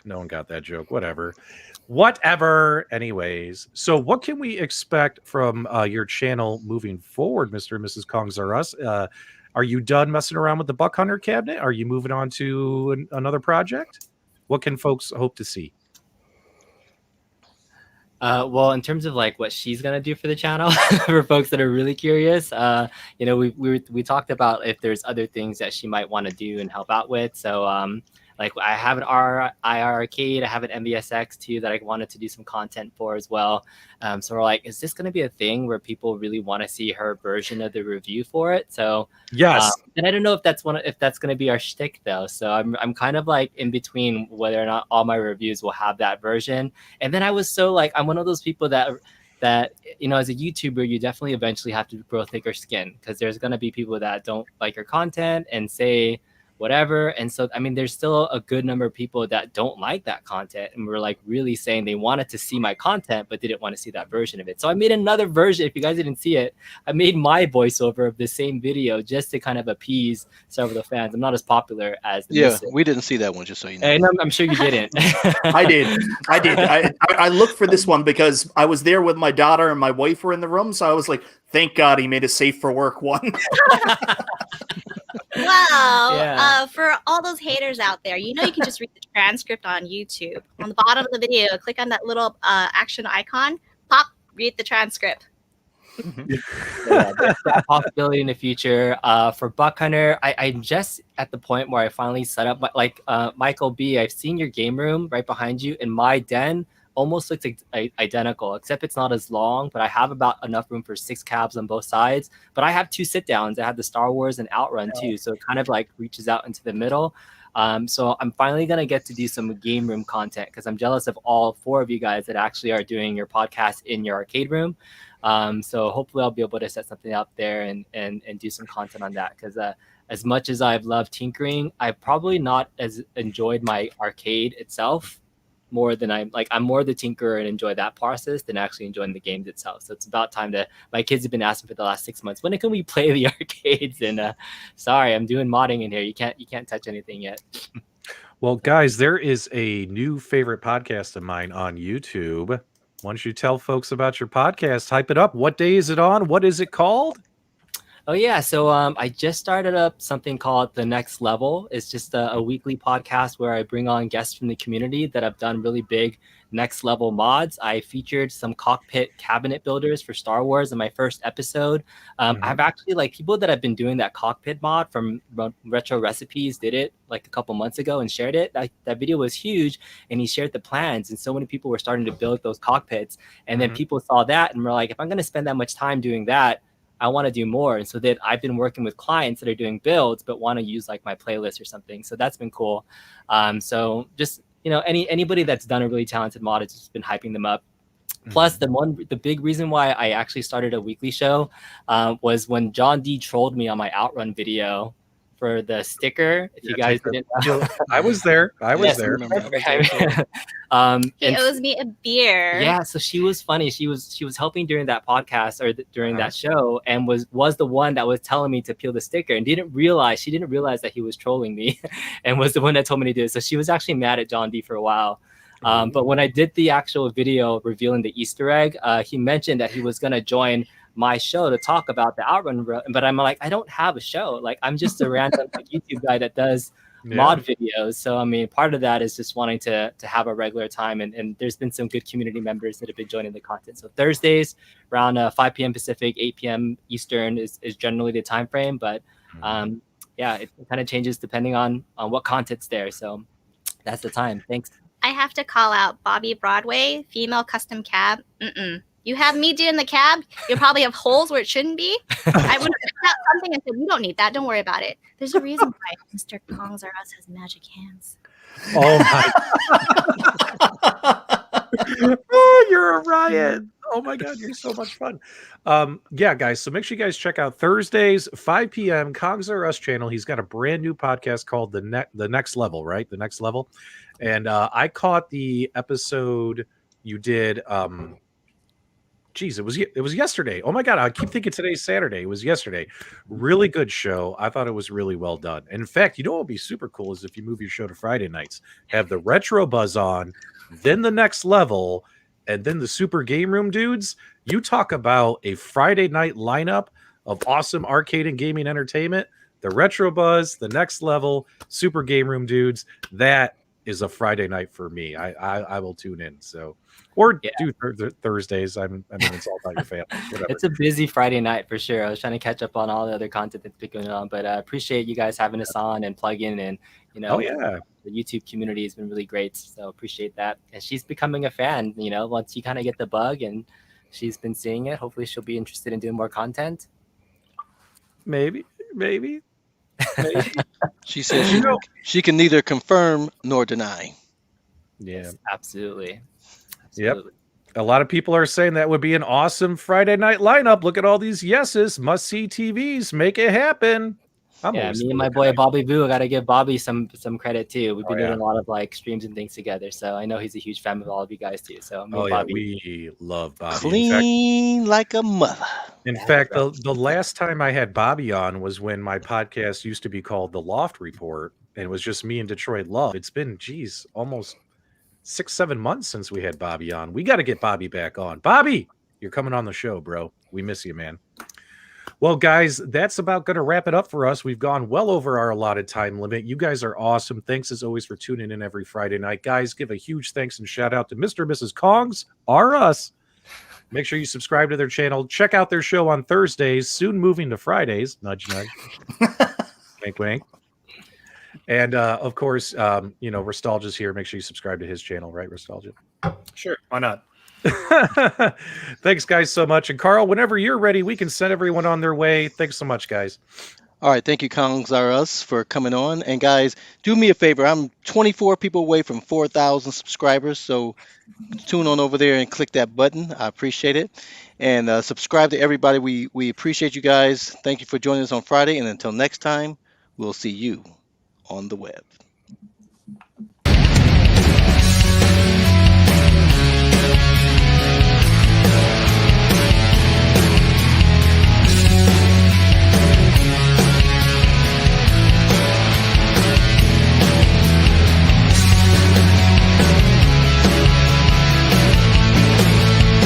Whatever. Anyways, so what can we expect from your channel moving forward, Mr. and Mrs. Kongs R Us? Are you done messing around with the Buck Hunter cabinet? Are you moving on to another project? What can folks hope to see? Well, in terms of like what she's gonna do for the channel, for folks that are really curious, we talked about if there's other things that she might want to do and help out with. So Like I have an iiRcade, I have an MVSX too that I wanted to do some content for as well. So we're like, is this going to be a thing where people really want to see her version of the review for it? So Yes. and I don't know if that's going to be our shtick though. So I'm kind of like in between whether or not all my reviews will have that version. And then I was so like, I'm one of those people that you know, as a YouTuber, you definitely eventually have to grow thicker skin, because there's going to be people that don't like your content and say whatever. And so, I mean, there's still a good number of people that don't like that content and were like really saying they wanted to see my content but didn't want to see that version of it. So I made another version. If you guys didn't see it, I made my voiceover of the same video just to kind of appease some of the fans. I'm not as popular as the Yeah, we didn't see that one, just so you know. And I'm sure you didn't. I did. I looked for this one because I was there with my daughter and my wife were in the room. So I was like, thank God he made a safe for work one. Well, Yeah. for all those haters out there, you know you can just read the transcript on YouTube. On the bottom of the video, click on that little action icon, pop, read the transcript. Yeah, that's a possibility in the future. For Buck Hunter, I'm just at the point where I finally set up Michael B. I've seen your game room right behind you, and my den almost looks identical, except it's not as long. But I have about enough room for 6 cabs on both sides. But I have 2 sit downs. I have the Star Wars and Outrun too, so it kind of like reaches out into the middle. So I'm finally gonna get to do some game room content because I'm jealous of all 4 of you guys that actually are doing your podcast in your arcade room. So hopefully I'll be able to set something up there and do some content on that, because as much as I've loved tinkering, I've probably not as enjoyed my arcade itself more than I'm more the tinkerer and enjoy that process than actually enjoying the games itself. So it's about time my kids have been asking for the last 6 months, when can we play the arcades? And sorry, I'm doing modding in here. You can't touch anything yet. Well, guys, there is a new favorite podcast of mine on YouTube. Why don't you tell folks about your podcast? Hype it up. What day is it on? What is it called? Oh yeah, so I just started up something called The Next Level. It's just a weekly podcast where I bring on guests from the community that have done really big next level mods. I featured some cockpit cabinet builders for Star Wars in my first episode. I've actually people that have been doing that cockpit mod from Retro Recipes did it like a couple months ago and shared it. That video was huge, and he shared the plans, and so many people were starting to build those cockpits. And then people saw that and were like, if I'm going to spend that much time doing that, I want to do more. And so that I've been working with clients that are doing builds but want to use like my playlist or something. So that's been cool. So just, you know, anybody that's done a really talented mod, it's just been hyping them up. Plus, the big reason why I actually started a weekly show was when John D trolled me on my Outrun video for the sticker. If you guys didn't know. I was there. I was Yes, I there. remember. I was there, too. He owes me a beer. Yeah, so she was funny. She was helping during that podcast or during that show, and was the one that was telling me to peel the sticker, and she didn't realize that he was trolling me, and was the one that told me to do it. So she was actually mad at John D for a while. But when I did the actual video revealing the Easter egg, he mentioned that he was gonna join my show to talk about the Outrun, but I'm like, I don't have a show. Like, I'm just a random YouTube guy that does mod videos. So I mean, part of that is just wanting to have a regular time, and there's been some good community members that have been joining the content. So Thursdays around 5 p.m. Pacific, 8 p.m. Eastern is generally the time frame, but yeah, it kind of changes depending on what content's there. So that's the time. Thanks. I have to call out Bobby Broadway, female custom cab. You have me doing the cab, you'll probably have holes where it shouldn't be. I would have out something and said, we don't need that. Don't worry about it. There's a reason why Mr. Kongs R Us has magic hands. Oh my! Oh, you're a riot! Oh my God, you're so much fun. Yeah, guys. So make sure you guys check out Thursdays, 5 p.m. Kongs R Us channel. He's got a brand new podcast called The Next Level, right? The Next Level. And I caught the episode you did. Geez, it was yesterday. Oh my God, I keep thinking today's Saturday. It was yesterday. Really good show. I thought it was really well done. And in fact, you know what would be super cool is if you move your show to Friday nights, have the Retro Buzz on, then The Next Level, and then the Super Game Room Dudes. You talk about a Friday night lineup of awesome arcade and gaming entertainment. The Retro Buzz, The Next Level, Super Game Room Dudes. That is a Friday night for me. I will tune in. So. Or do Thursdays. I mean, it's all about your family. Whatever. It's a busy Friday night for sure. I was trying to catch up on all the other content that's been going on, but I appreciate you guys having us on and plug in and You know, Oh yeah. the YouTube community has been really great, so appreciate that. And she's becoming a fan. You know, once you kind of get the bug and she's been seeing it, hopefully she'll be interested in doing more content. Maybe. She says she can neither confirm nor deny. Yeah. Yes, absolutely. Yep. A lot of people are saying that would be an awesome Friday night lineup. Look at all these yeses. Must see TVs. Make it happen. Yeah, me and my boy Bobby Boo, I gotta give Bobby some credit too. We've been doing a lot of like streams and things together, so I know he's a huge fan of all of you guys too. So me and Bobby, we love Bobby. Clean like a mother. In fact, the last time I had Bobby on was when my podcast used to be called The Loft Report, and it was just me and Detroit Love. It's been, almost 6-7 months since we had Bobby on. We got to get Bobby back on. Bobby, you're coming on the show, bro. We miss you, man. Well, guys, that's about going to wrap it up for us. We've gone well over our allotted time limit. You guys are awesome. Thanks, as always, for tuning in every Friday night. Guys, give a huge thanks and shout out to Mr. and Mrs. Kongs, us. Make sure you subscribe to their channel. Check out their show on Thursdays, soon moving to Fridays. Nudge, nudge. Wink, wink. And, of course, Restalgia's here. Make sure you subscribe to his channel, right, Restalgia? Sure, why not? Thanks, guys, so much. And Carl, whenever you're ready, we can send everyone on their way. Thanks so much, guys. All right, thank you, Kongs Are Us, for coming on. And guys, do me a favor. I'm 24 people away from 4,000 subscribers, so tune on over there and click that button. I appreciate it. And subscribe to everybody. We appreciate you guys. Thank you for joining us on Friday. And until next time, we'll see you on the web.